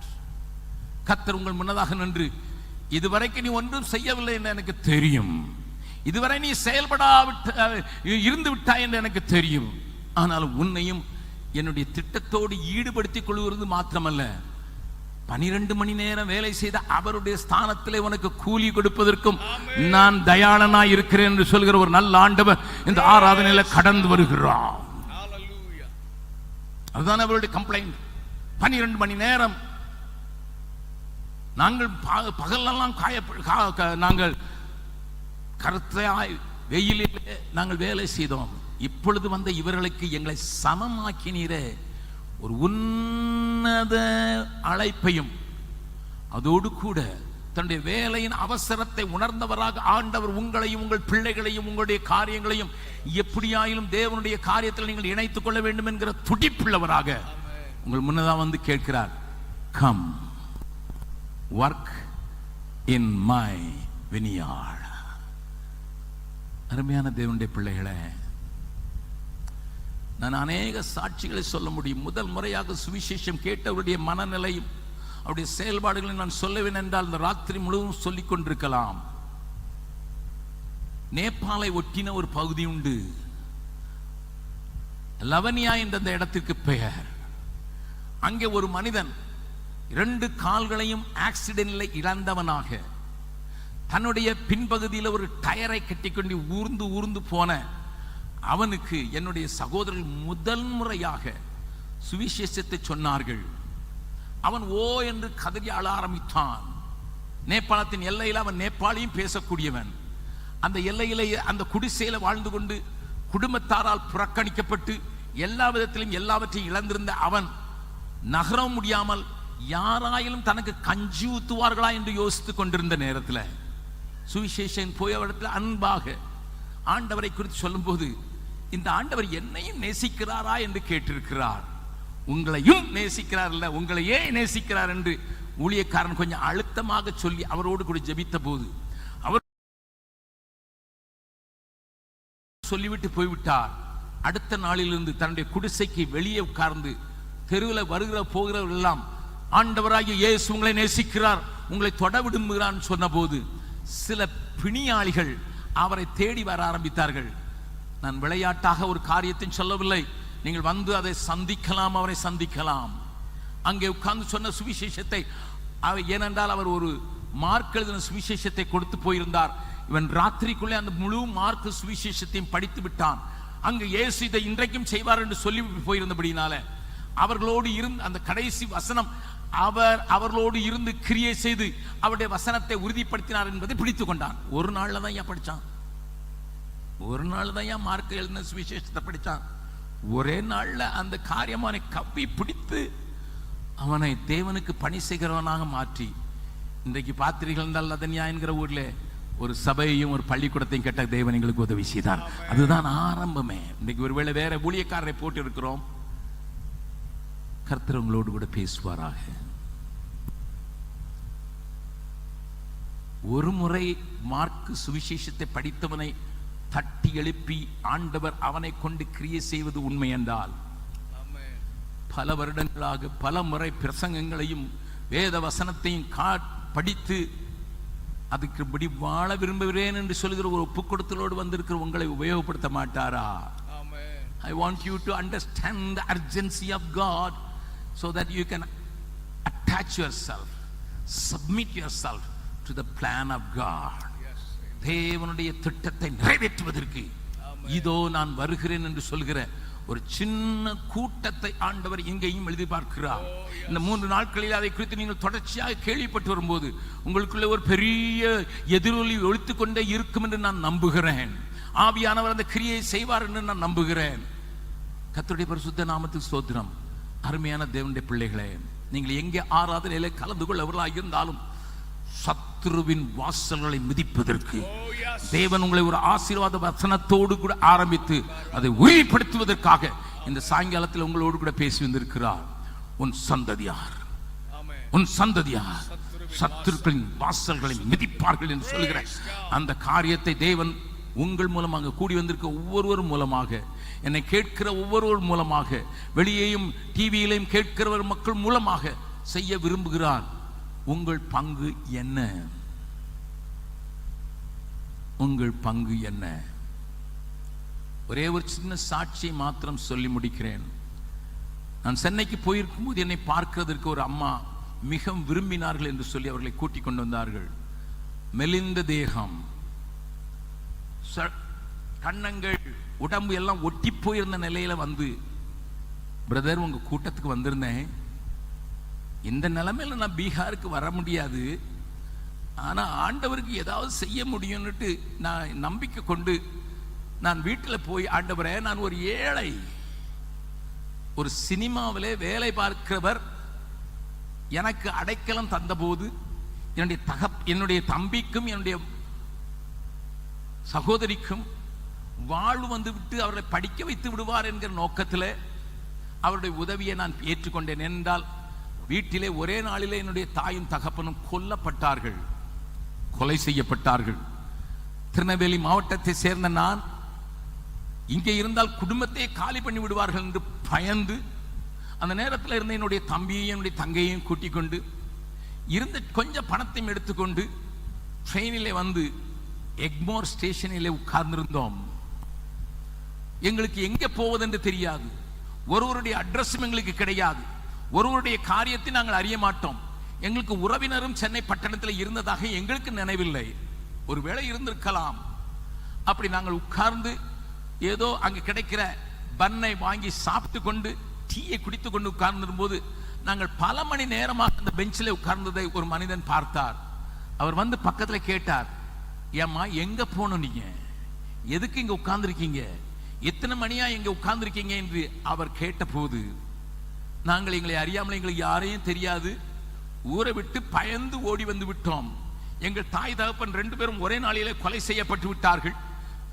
கர்த்தர் உங்கள் முன்னதாக நின்று, இதுவரைக்கும் நீ ஒன்றும் செய்யவில்லை என்று எனக்கு தெரியும், இதுவரை நீ இருந்து விட்டாய் என்று எனக்கு தெரியும், ஆனால் உன்னையும் என்னுடைய திட்டத்தோடு ஈடுபடுத்திக் கொள்வது மாத்திரமல்ல, 12 மணி நேரம் வேலை செய்த அவருடைய ஸ்தானத்திலே உனக்கு கூலி கொடுப்பதற்கும் நான் தயாளனாய் இருக்கிறேன் என்று சொல்கிற ஒரு நல்ல ஆண்டவர் இந்த ஆராதனையில கடந்து வருகிறார். அதுதான் அவருடைய கம்ப்ளைண்ட். 12 மணி நேரம் நாங்கள் பகலெல்லாம் நாங்கள் கருத்தாய் வெயிலிலே நாங்கள் வேலை செய்தோம். இப்பொழுது வந்த இவர்களுக்கு எங்களை சமமாக்கினீரே. ஒரு உன்னத அழைப்பையும் அதோடு கூட தன்னுடைய வேலையின் அவசரத்தை உணர்ந்தவராக ஆண்டவர் உங்களையும் உங்கள் பிள்ளைகளையும் உங்களுடைய காரியங்களையும் எப்படியாயிலும் தேவனுடைய காரியத்தில் நீங்கள் இணைத்துக் கொள்ள வேண்டும் என்கிற துடிப்புள்ளவராக உங்கள் முன்னதாக வந்து கேட்கிறார். Come work in my vineyard. அருமையான தேவனுடைய பிள்ளைகளே, நான் அநேக சாட்சிகளை சொல்ல முடியும். முதல் முறையாக சுவிசேஷம் கேட்டவருடைய மனநிலையும் அவருடைய செயல்பாடுகளை நான் சொல்லவேன் என்றால் இந்த ராத்திரி முழுவதும் சொல்லிக் கொண்டிருக்கலாம். நேபாளை ஒட்டின ஒரு பகுதி உண்டு. லவனியா என்ற அந்த இடத்திற்கு பெயர். அங்கே ஒரு மனிதன் 2 கால்களையும் ஆக்சிடென்ட்ல இழந்தவனாக தன்னுடைய பின்பகுதியில் ஒரு டயரை கட்டிக்கொண்டு ஊர்ந்து ஊர்ந்து போன அவனுக்கு என்னுடைய சகோதரர்கள் முதல் முறையாக சுவிசேஷத்தை சொன்னார்கள். அவன் ஓ என்று கதறி அழ ஆரம்பித்தான். நேபாளத்தின் எல்லையில் அவன் நேபாளியும் பேசக்கூடியவன். அந்த எல்லையிலே அந்த குடிசையில வாழ்ந்து கொண்டு குடும்பத்தாரால் புறக்கணிக்கப்பட்டு எல்லா விதத்திலும் எல்லாவற்றையும் இழந்திருந்த அவன் நகரம் முடியாமல் யாராயிலும் தனக்கு கஞ்சி ஊத்துவார்களா என்று யோசித்துக் கொண்டிருந்த நேரத்தில் சுவிசேஷன் போய் அவரிடத்தில் அன்பாக ஆண்டவரை குறித்து சொல்லும்போது, இந்த ஆண்டவர் என்னையும் நேசிக்கிறாரா என்று கேட்டிருக்கிறார். உங்களையும் நேசிக்கிறார் இல்ல, உங்களையே நேசிக்கிறார் என்று ஊழியக்காரன் கொஞ்சம் அழுத்தமாக சொல்லி அவரோடு கூட ஜெபித்த போது அவர் சொல்லிவிட்டு போய்விட்டார். அடுத்த நாளிலிருந்து தன்னுடைய குடிசைக்கு வெளியே உட்கார்ந்து தெருவில் வருகிற போகிறவர்கள் எல்லாம் ஆண்டவராகிய இயேசு உங்களை நேசிக்கிறார், உங்களை தொட விரும்புகிறான் சொன்ன போது சில பிணியாளிகள் அவரை தேடி வர ஆரம்பித்தார்கள். நான் விளையாட்டாக ஒரு காரியத்தை சொல்லவில்லை, நீங்கள் வந்து அதை சந்திக்கலாம், அவரை சந்திக்கலாம். அங்கே உட்கார்ந்து சொன்ன சுவிசேஷத்தை, ஏனென்றால் அவர் ஒரு மார்க் எழுதின சுவிசேஷத்தை கொடுத்து போயிருந்தார். இவன் ராத்திரிக்குள்ளே அந்த முழு மார்க் சுவிசேஷத்தையும் படித்து விட்டான். அங்கு இயேசு இதை இன்றைக்கும் செய்வார் என்று சொல்லி போயிருந்தபடினால அவர்களோடு இருந்து அந்த கடைசி வசனம் அவர்களோடு இருந்து கிரியை செய்து அவருடைய வசனத்தை உறுதிப்படுத்தினார் என்பதை பிடித்து கொண்டான். ஒரு நாள்ல தான் ஏன் படிச்சான், ஒரு நாள் தான் ஏன் மார்க் எழுதின சுவிசேஷத்தை படிச்சான். ஒரே நாள்ல அந்த காரியம் அவனை கவ்வி பிடித்து அவனை தேவனுக்கு பணி செய்கிறவனாக மாற்றி, இன்றைக்கு பாத்திரிகள் இருந்தால் லதன்யா என்கிற ஊர்ல ஒரு சபையையும் ஒரு பள்ளிக்கூடத்தையும் கேட்ட தேவன் எங்களுக்கு உதவி செய்தார். அதுதான் ஆரம்பமே. இன்னைக்கு ஒருவேளை வேற ஊழியக்காரரை போட்டு இருக்கிறோம். கர்த்தர் உங்களோடு கூட பேசுவாராக. ஒரு முறை மார்க் சுவிசேஷத்தை படித்தவனை தட்டி எழுப்பி ஆண்டவர் அவனை கொண்டு கிரியை செய்வது உண்மை என்றால், பல வருடங்களாக பல முறை பிரசங்கங்களையும் வேத வசனத்தையும் படித்து அதுக்குபடி வாழ விரும்புகிறேன் என்று சொல்கிற ஒரு ஒப்பு கொடுத்தலோடு வந்திருக்கிற உங்களை உபயோகப்படுத்த மாட்டாரா? I want you to understand the urgency of God so that you can attach yourself, submit yourself to the plan of God. தேவனுடைய திட்டத்தை நிறைவேற்றுவதற்கு இதோ நான் வருகிறேன் என்று சொல்கிற ஒரு சின்ன கூட்டத்தை ஆண்டவர் இங்கேயும் எழுதி பார்க்கிறார். இந்த 3 நாட்களில் அதை குறித்து நீங்கள் தொடர்ச்சியாக கேள்விப்பட்டு வரும்போது உங்களுக்குள்ள ஒரு பெரிய எதிரொலி ஒழித்துக் கொண்டே இருக்கும் என்று நான் நம்புகிறேன். ஆவியானவர் அந்த கிரியை செய்வார் என்று நான் நம்புகிறேன். கர்த்தருடைய பரிசுத்த நாமத்துக்கு ஸ்தோத்திரம். அருமையான தேவனுடைய பிள்ளைகளே, நீங்கள் எங்கே ஆராதனையிலே கலந்து கொள்ளவர்களாக இருந்தாலும் சத்துருவின் வாசல்களை மிதிப்பதற்கு தேவன் உங்களை ஒரு ஆசீர்வாத வசனத்தோடு கூட ஆரம்பித்து அதை உறுதிப்படுத்துவதற்காக இந்த சாயங்காலத்தில் உங்களோடு கூட பேசி வந்திருக்கிறார். உன் சந்ததியார் சத்துருக்களின் வாசல்களை மிதிப்பார்கள் என்று சொல்கிற அந்த காரியத்தை தேவன் உங்கள் மூலமாக கூடி வந்திருக்க ஒவ்வொருவரும் மூலமாக, என்னை கேட்கிற ஒவ்வொருவர் மூலமாக, வெளியேயும் டிவியிலையும் கேட்கிறவர் மக்கள் மூலமாக செய்ய விரும்புகிறார். உங்கள் பங்கு என்ன? உங்கள் பங்கு என்ன? ஒரே ஒரு சின்ன சாட்சியை மாத்திரம் சொல்லி முடிக்கிறேன். நான் சென்னைக்கு போயிருக்கும் போது என்னை பார்க்கிறதற்கு ஒரு அம்மா மிகவும் விரும்பினார்கள் என்று சொல்லி அவர்களை கூட்டிக் கொண்டு வந்தார்கள். மெலிந்த தேகம், கண்ணங்கள், உடம்பு எல்லாம் ஒட்டி போயிருந்த நிலையில வந்து, பிரதர் உங்க கூட்டத்துக்கு வந்திருந்தேன், இந்த நிலைமையில நான் பீகாருக்கு வர முடியாது, ஆனா ஆண்டவருக்கு ஏதாவது செய்ய முடியும்னுட்டு நான் நம்பிக்கை கொண்டு நான் வீட்டில் போய், ஆண்டவரே நான் ஒரு ஏழை, ஒரு சினிமாவிலே வேலை பார்க்கிறவர் எனக்கு அடைக்கலம் தந்தபோது என்னுடைய தம்பிக்கும் என்னுடைய சகோதரிக்கும் வாழ்வு வந்து விட்டு அவர்களை படிக்க வைத்து விடுவார் என்கிற நோக்கத்தில் அவருடைய உதவியை நான் ஏற்றுக்கொண்டேன். என்றால் வீட்டிலே ஒரே நாளிலே என்னுடைய தாயும் தகப்பனும் கொல்லப்பட்டார்கள், கொலை செய்யப்பட்டார்கள். திருநெல்வேலி மாவட்டத்தை சேர்ந்த நான் இங்கே இருந்தால் குடும்பத்தை காலி பண்ணி விடுவார்கள் என்று பயந்து அந்த நேரத்தில் இருந்த என்னுடைய தம்பியையும் என்னுடைய தங்கையையும் கூட்டிக் கொண்டு இருந்த கொஞ்சம் பணத்தையும் எடுத்துக்கொண்டு ட்ரெயினிலே வந்து எக்மோர் ஸ்டேஷனிலே உட்கார்ந்திருந்தோம். எங்களுக்கு எங்கே போவதென்று தெரியாது. ஒருவருடைய அட்ரஸும் எங்களுக்கு கிடையாது. ஒருவருடைய காரியத்தை நாங்கள் அறிய மாட்டோம். எங்களுக்கு உறவினரும் சென்னை பட்டணத்தில் இருந்ததாக எங்களுக்கு நினைவில்லை. ஒருவேளை இருந்திருக்கலாம். அப்படி நாங்கள் உட்கார்ந்து ஏதோ அங்கு கிடைக்கிற பன்னை வாங்கி சாப்பிட்டு கொண்டு டீயை குடித்து கொண்டு உட்கார்ந்திருக்கும் போது நாங்கள் பல மணி நேரமாக அந்த பெஞ்சில் உட்கார்ந்ததை ஒரு மனிதன் பார்த்தார். அவர் வந்து பக்கத்தில் கேட்டார், ஏம்மா எங்க போனோம், நீங்க எதுக்கு இங்க உட்கார்ந்துருக்கீங்க, எத்தனை மணியா இங்க உட்கார்ந்துருக்கீங்க என்று அவர் கேட்ட போது நாங்கள் எங்களை அறியாமல், எங்களுக்கு யாரையும் தெரியாது, ஊரை விட்டு பயந்து ஓடி வந்து விட்டோம். எங்கள் தாய் தகப்பன் 2 பேரும் ஒரே நாளிலே கொலை செய்யப்பட்டு விட்டார்கள்.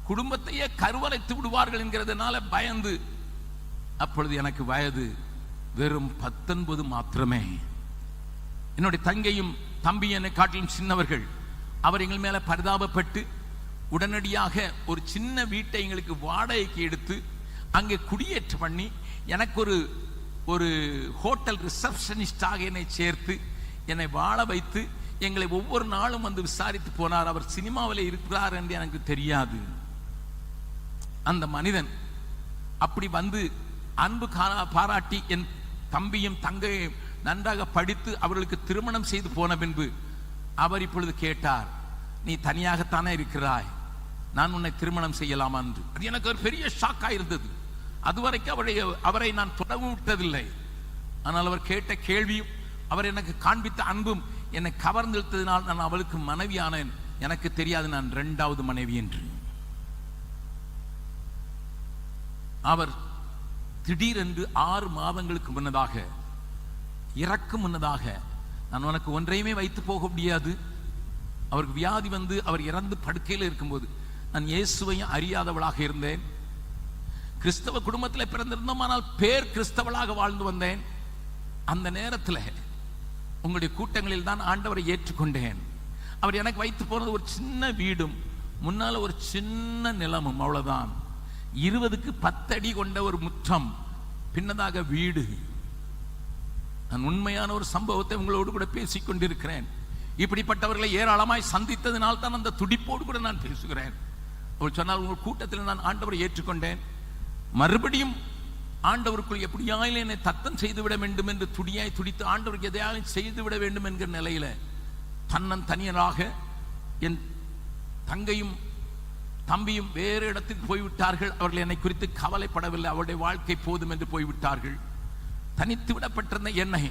குடும்பத்தையே கருவறைத்து விடுவார்கள் என்கிறதுனால பயந்து. அப்பொழுது எனக்கு வயது வெறும் 19 மாத்திரமே. என்னுடைய தங்கையும் தம்பி என்னை காட்டிலும் சின்னவர்கள். அவர் எங்கள் மேல பரிதாபப்பட்டு உடனடியாக ஒரு சின்ன வீட்டை எங்களுக்கு வாடகைக்கு எடுத்து அங்கே குடியேற்ற பண்ணி எனக்கு ஒரு ஹோட்டல் ரிசப்ஷனிஸ்டாக என்னை சேர்த்து என்னை வாழ வைத்து எங்களை ஒவ்வொரு நாளும் வந்து விசாரித்து போனார். அவர் சினிமாவில் இருக்கிறார் என்று எனக்கு தெரியாது. அந்த மனிதன் அப்படி வந்து அன்பு பாராட்டி என் தம்பியும் தங்கையும் நன்றாக படித்து அவர்களுக்கு திருமணம் செய்து போன பின்பு அவர் இப்பொழுது கேட்டார், நீ தனியாகத்தானே இருக்கிறாய், நான் உன்னை திருமணம் செய்யலாமா என்று. அது எனக்கு ஒரு பெரிய ஷாக்காக இருந்தது. அதுவரைக்கும் அவரை நான் தொடவும் விட்டதில்லை. ஆனால் அவர் கேட்ட கேள்வியும் அவர் எனக்கு காண்பித்த அன்பும் என்னை கவர்ந்தெழுத்ததினால் நான் அவளுக்கு மனைவியானேன். எனக்கு தெரியாது நான் 2வது மனைவி என்று. அவர் திடீரென்று 6 மாதங்களுக்கு முன்னதாக, இறக்கும் முன்னதாக, நான் உனக்கு ஒன்றையுமே வைத்து போக முடியாது, அவருக்கு வியாதி வந்து அவர் இறந்து படுக்கையில் இருக்கும்போது நான் இயேசுவையும் அறியாதவளாக இருந்தேன். கிறிஸ்தவ குடும்பத்தில் பிறந்திருந்தோம், ஆனால் பேர் கிறிஸ்தவளாக வாழ்ந்து வந்தேன். அந்த நேரத்தில் உங்களுடைய கூட்டங்களில் தான் ஆண்டவரை ஏற்றுக்கொண்டேன். அவர் எனக்கு வைத்து போனது ஒரு சின்ன வீடும் முன்னால ஒரு சின்ன நிலமும், அவ்வளவுதான். 20க்கு 10 அடி கொண்ட ஒரு முற்றம், பின்னதாக வீடு. நான் உண்மையான ஒரு சம்பவத்தை உங்களோடு கூட பேசிக் கொண்டிருக்கிறேன். இப்படிப்பட்டவர்களை ஏராளமாய் சந்தித்ததினால் தான் அந்த துடிப்போடு கூட நான் பேசுகிறேன். அவர் சொன்னால், உங்கள் கூட்டத்தில் நான் ஆண்டவரை ஏற்றுக்கொண்டேன், மறுபடியும் ஆண்டவருக்குள் எப்படியாயிலும் என்னை தத்தம் செய்துவிட வேண்டும் என்று துடியாய் துடித்து ஆண்டவருக்கு எதையாலும் செய்துவிட வேண்டும் என்கிற நிலையில தனியனாக என் தங்கையும் தம்பியும் வேறு இடத்துக்கு போய்விட்டார்கள். அவர்கள் என்னை குறித்து கவலைப்படவில்லை. அவருடைய வாழ்க்கை போதும் என்று போய்விட்டார்கள். தனித்து விடப்பட்டிருந்த என்னை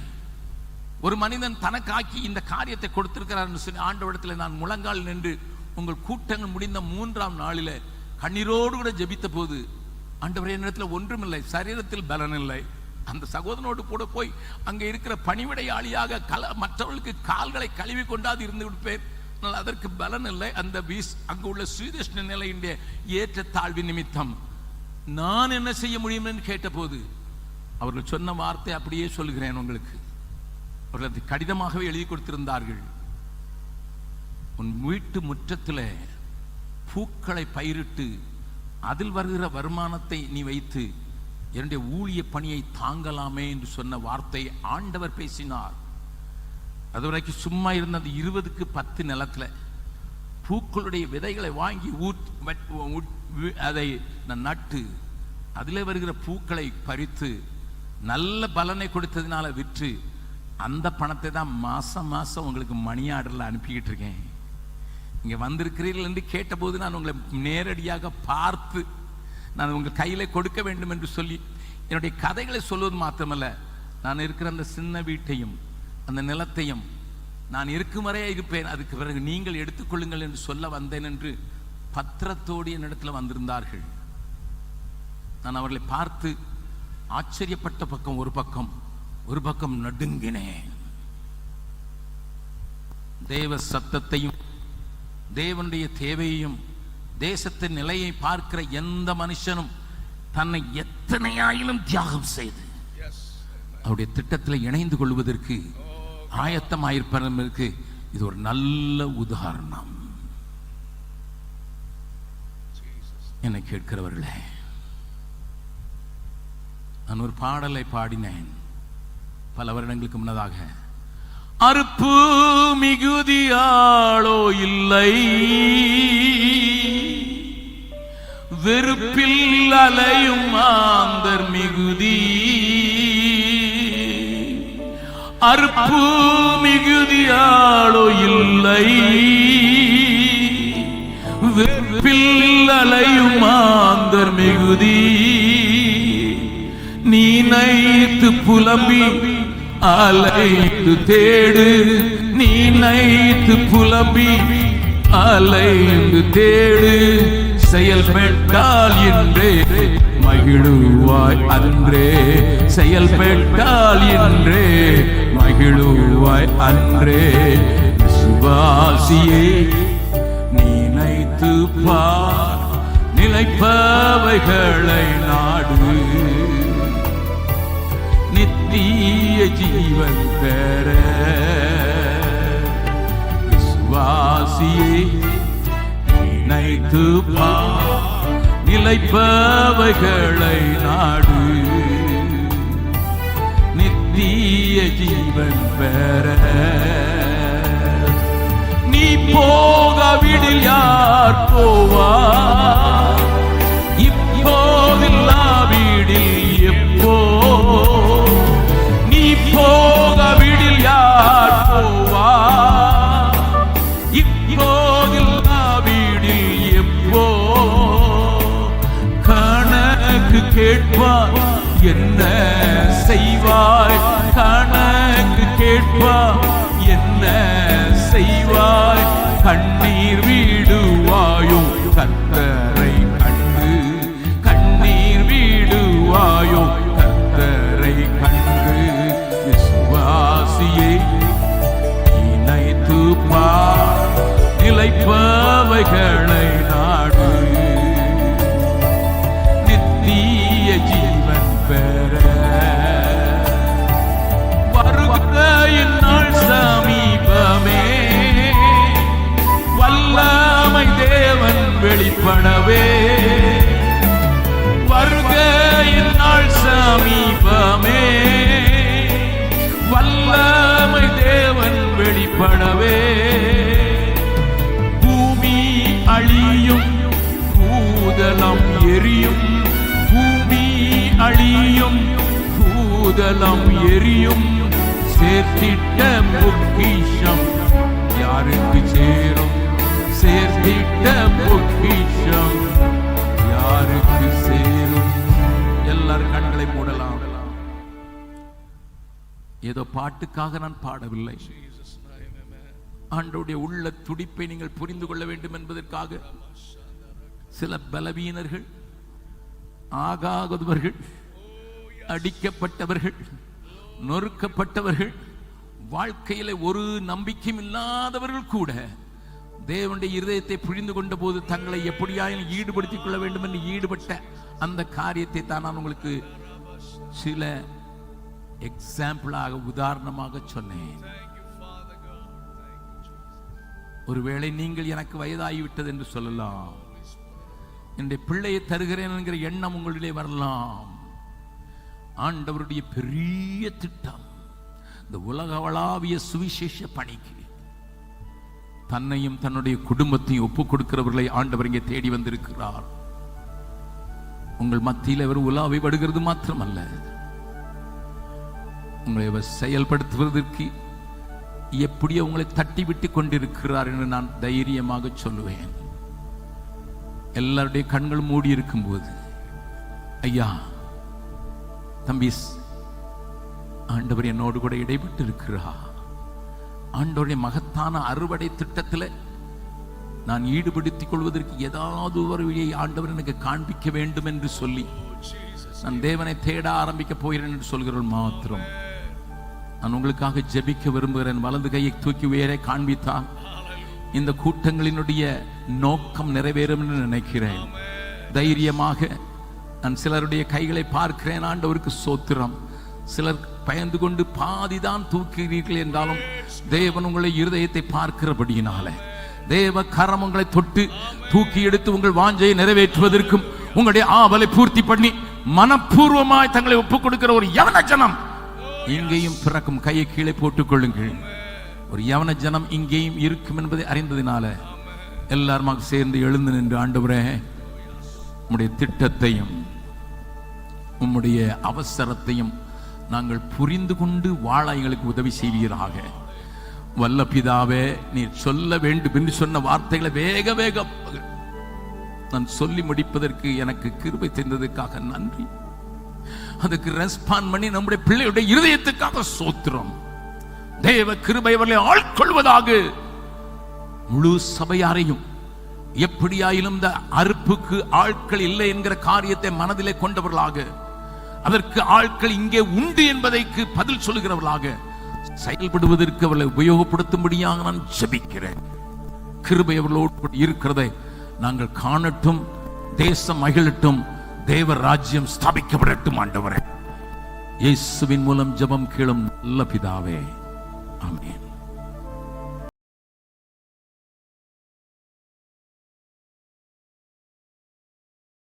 ஒரு மனிதன் தனக்காக்கி இந்த காரியத்தை கொடுத்திருக்கிறார் என்று சொல்லி ஆண்டவரிடத்தில் நான் முழங்கால் நின்று உங்கள் கூட்டங்கள் முடிந்த 3ஆம் நாளில் கண்ணீரோடு கூட ஜெபித்த போது, ஆண்டவரே, என்னிடத்தில் ஒன்றுமில்லை, சரீரத்தில் பலன் இல்லை. அந்த சகோதரனோடு கூட போய் அங்கே இருக்கிற பணிவிடையாளியாக மற்றவர்களுக்கு கால்களை கழுவி கொண்டாது இருந்து விடுப்பேன், ஆனால் அதற்கு பலன் இல்லை. அந்த அங்கு உள்ள சுயதர்ஷன நிலையினுடைய ஏற்ற தாழ்வி நிமித்தம் நான் என்ன செய்ய முடியும் என்று கேட்டபோது அவர்கள் சொன்ன வார்த்தை அப்படியே சொல்கிறேன் உங்களுக்கு. அவர்கள் அது கடிதமாகவே எழுதி கொடுத்திருந்தார்கள். உன் வீட்டு முற்றத்தில் பூக்களை பயிரிட்டு அதில் வருகிற வருமானத்தை நீ வைத்து என்னுடைய ஊழிய பணியை தாங்கலாமே என்று சொன்ன வார்த்தை ஆண்டவர் பேசினார். அதுவரைக்கும் சும்மா இருந்த அந்த 20க்கு 10 நிலத்துல பூக்களுடைய விதைகளை வாங்கி அதை நட்டு அதில் வருகிற பூக்களை பறித்து நல்ல பலனை கொடுத்ததுனால விற்று அந்த பணத்தை தான் மாசம் மாசம் உங்களுக்கு மணி ஆர்டர்ல அனுப்பிக்கிட்டு இருக்கேன். இங்க வந்திருக்கிறீர்கள் என்று கேட்டபோது நான் உங்களை நேரடியாக பார்த்து நான் உங்கள் கையில கொடுக்க வேண்டும் என்று சொல்லி என்னுடைய கதைகளை சொல்வது மாத்திரமல்ல, நான் இருக்கிற அந்த சின்ன வீட்டையும் அந்த நிலத்தையும் நான் இருக்கும் வரையே இருப்பேன், அதுக்கு பிறகு நீங்கள் எடுத்துக்கொள்ளுங்கள் என்று சொல்ல வந்தேன் என்று பத்திரத்தோடு என்னிடத்தில் வந்திருந்தார்கள். நான் அவர்களை பார்த்து ஆச்சரியப்பட்ட பக்கம் ஒரு பக்கம் நடுங்கினேன். தேவ சத்தத்தையும் தேவனுடைய தேவையையும் தேசத்தின் நிலையை பார்க்கிற எந்த மனுஷனும் தன்னை எத்தனையாயிலும் தியாகம் செய்து அவருடைய திட்டத்தில் இணைந்து கொள்வதற்கு ஆயத்தமாயிருப்பதற்கு இது ஒரு நல்ல உதாரணம். என்னை கேட்கிறவர்களே, நான் ஒரு பாடலை பாடினேன் பல வருடங்களுக்கு முன்னதாக. அறுப்பு மிகுதியாளோ இல்லை, வெறுப்பில் அலையும் மாந்தர் மிகுதி. அறுப்பு மிகுதியாளோ இல்லை, வெறுப்பில் அலையும் மாந்தர் மிகுதி. நீ நைத்து புலம்பி அலைந்து தேடு, நீ நைத்து புலம்பி அலைந்து தேடு. செயல்பட்டால் என்றே மகிழுவாய் அன்றே, செயல்பட்டால் என்றே மகிழுவாய் அன்றே. விசுவாசியே நினைத்து பார், நிலைப்பவைகளை நாடு, நித்திய ஜீவன் பெற. விசுவாசியே நினைத்து பார், நிலைப்பவைகளை நாடு, நித்திய ஜீவன் பெற. நீ போகவிடில் யார் போவார், இப்போதில்லாவிடில் எப்போ. நீ போகவிடில் யார் போவார், இப்போதில்லாவிடில் எப்போ. கணக்கு கேட்பார் என்ன செய்வாய், கணக்கு கேட்பார் என்ன செய்வாய். கண்ணீர் வீடுவாயோ கர்த்தரை கண்டு, கண்ணீர் வீடுவாயோ கர்த்தரை கண்டு. விசுவாசியே நினைத்து பார், நிலைப்பவைகளை நாடு, நித்திய ஜீவன் பெற. வருகையின் நாள் சமீபமே, வல்லமை தேவன் வெளிப்படவே. வருகையின் நாள் சமீபமே, வல்லமை தேவன் வெளிப்படவே. பூமி அழியும் பூதலம் எரியும், பூமி அழியும் பூதலம் எரியும். சேர்த்திட்ட பொக்கிஷம் யாருக்கு சேரும், சேர்த்திட்ட பொக்கிஷம் யாருக்கு சேரும். எல்லாரும் கண்களை மூடலாம். ஏதோ பாட்டுக்காக நான் பாடவில்லை, ஆண்டவருடைய உள்ள துடிப்பை நீங்கள் புரிந்து கொள்ள வேண்டும் என்பதற்காக. சில பலவீனர்கள், ஆகாதவர்கள், அடிக்கப்பட்டவர்கள், நொறுக்கப்பட்டவர்கள், வாழ்க்கையில ஒரு நம்பிக்கையும் இல்லாதவர்கள் கூட தேவனுடைய இருதயத்தை புரிந்து கொண்ட போது தங்களை எப்படியாயும் ஈடுபடுத்திக் கொள்ள வேண்டும் என்று ஈடுபட்ட அந்த காரியத்தை தான் நான் உங்களுக்கு சில எக்ஸாம்பிளாக, உதாரணமாக சொன்னேன். ஒருவேளை நீங்கள் எனக்கு வயதாகிவிட்டது என்று சொல்லலாம், என்னுடைய பிள்ளையை தருகிறேன் என்கிற எண்ணம் உங்களிடையே வரலாம். ஆண்டவருடைய பெரிய திட்டம் இந்த உலகளாவிய சுவிசேஷ பணிக்கு தன்னையும் தன்னுடைய குடும்பத்தையும் ஒப்புக் கொடுக்கிறவர்களை ஆண்டவர் இங்கே தேடி வந்திருக்கிறார். உங்கள் மத்தியில் அவர் உலாவி வருகிறது மாத்திரமல்ல, உங்களை அவர் செயல்படுத்துவதற்கு எப்படியோ உங்களை தட்டி விட்டு கொண்டிருக்கிறார் என்று நான் தைரியமாக சொல்லுவேன். எல்லாருடைய கண்கள் மூடி இருக்கும் போது, ஐயா தம்பி, ஆண்டவர் என்னோடு கூட இடைப்பட்டு இருக்கிறார், ஆண்டவருடைய மகத்தான அறுவடை திட்டத்தில் நான் ஈடுபடுத்திக் கொள்வதற்கு ஏதாவது ஒரு வழியை ஆண்டவர் எனக்கு காண்பிக்க வேண்டும் என்று சொல்லி நான் தேவனை தேட ஆரம்பிக்க போகிறேன் என்று சொல்கிறேன். மாத்திரம் நான் உங்களுக்காக ஜெபிக்க விரும்புகிறேன். வலது கையை தூக்கி உயர காண்பித்தால் இந்த கூட்டங்களினுடைய நோக்கம் நிறைவேறும் என்று நினைக்கிறேன். தைரியமாக நான் சிலருடைய கைகளை பார்க்கிறேன். ஆண்டவருக்கு சோத்திரம். சிலர் பயந்து கொண்டு பாதிதான் தூக்குகிறீர்கள் என்றாலும் தேவன் உங்களை இருதயத்தை பார்க்கிறபடியினால தேவ கரம் உங்களை தொட்டு தூக்கி எடுத்து உங்கள் வாஞ்சையை நிறைவேற்றுவதற்கும் உங்களுடைய ஆவலை பூர்த்தி பண்ணி மனப்பூர்வமாய் தங்களை ஒப்புக் கொடுக்கிற ஒரு யவன ஜனம் இங்கேயும் பிறக்கும். கையை கீழே போட்டுக் கொள்ளுங்கள். ஒரு யவன ஜனம் இங்கேயும் இருக்கும் என்பதை அறிந்ததினால எல்லாருமாக சேர்ந்து எழுந்து நின்று, ஆண்டவரே, உம்முடைய திட்டத்தையும் உம்முடைய அவசரத்தையும் நாங்கள் புரிந்து கொண்டு வாழ எங்களுக்கு உதவி செய்வீராக. வல்ல பிதாவே, நீர் சொல்ல வேண்டும் என்று சொன்ன வார்த்தைகளை வேக வேக நான் சொல்லி முடிப்பதற்கு எனக்கு கிருபை தந்ததுக்காக நன்றி. அதுக்கு ரெஸ்பாண்ட் பண்ணி நம்முடைய பிள்ளையுடைய இருதயத்துக்காக சோத்திரம். தேவ கிருபை அவர்களை ஆட்கொள்வதாக. முழு சபையாரையும் எப்படியாயிலும் இந்த அறுப்புக்கு ஆட்கள் இல்லை என்கிற காரியத்தை மனதிலே கொண்டவர்களாக, அதற்கு ஆட்கள் இங்கே உண்டு என்பதைக்கு பதில் சொல்லுகிறவர்களாக செயல்படுவதற்கு அவர்களை உபயோகப்படுத்தும்படியாக நான் ஜெபிக்கிறேன். கிருபை அவர்களோடு இருக்கிறதை நாங்கள் காணட்டும். தேசம் மகிழட்டும். தேவ ராஜ்யம் ஸ்தாபிக்கப்படட்டும். ஆண்டவரே, இயேசுவின் மூலம் ஜெபம் கேளும் நல்ல பிதாவே, ஆமென்.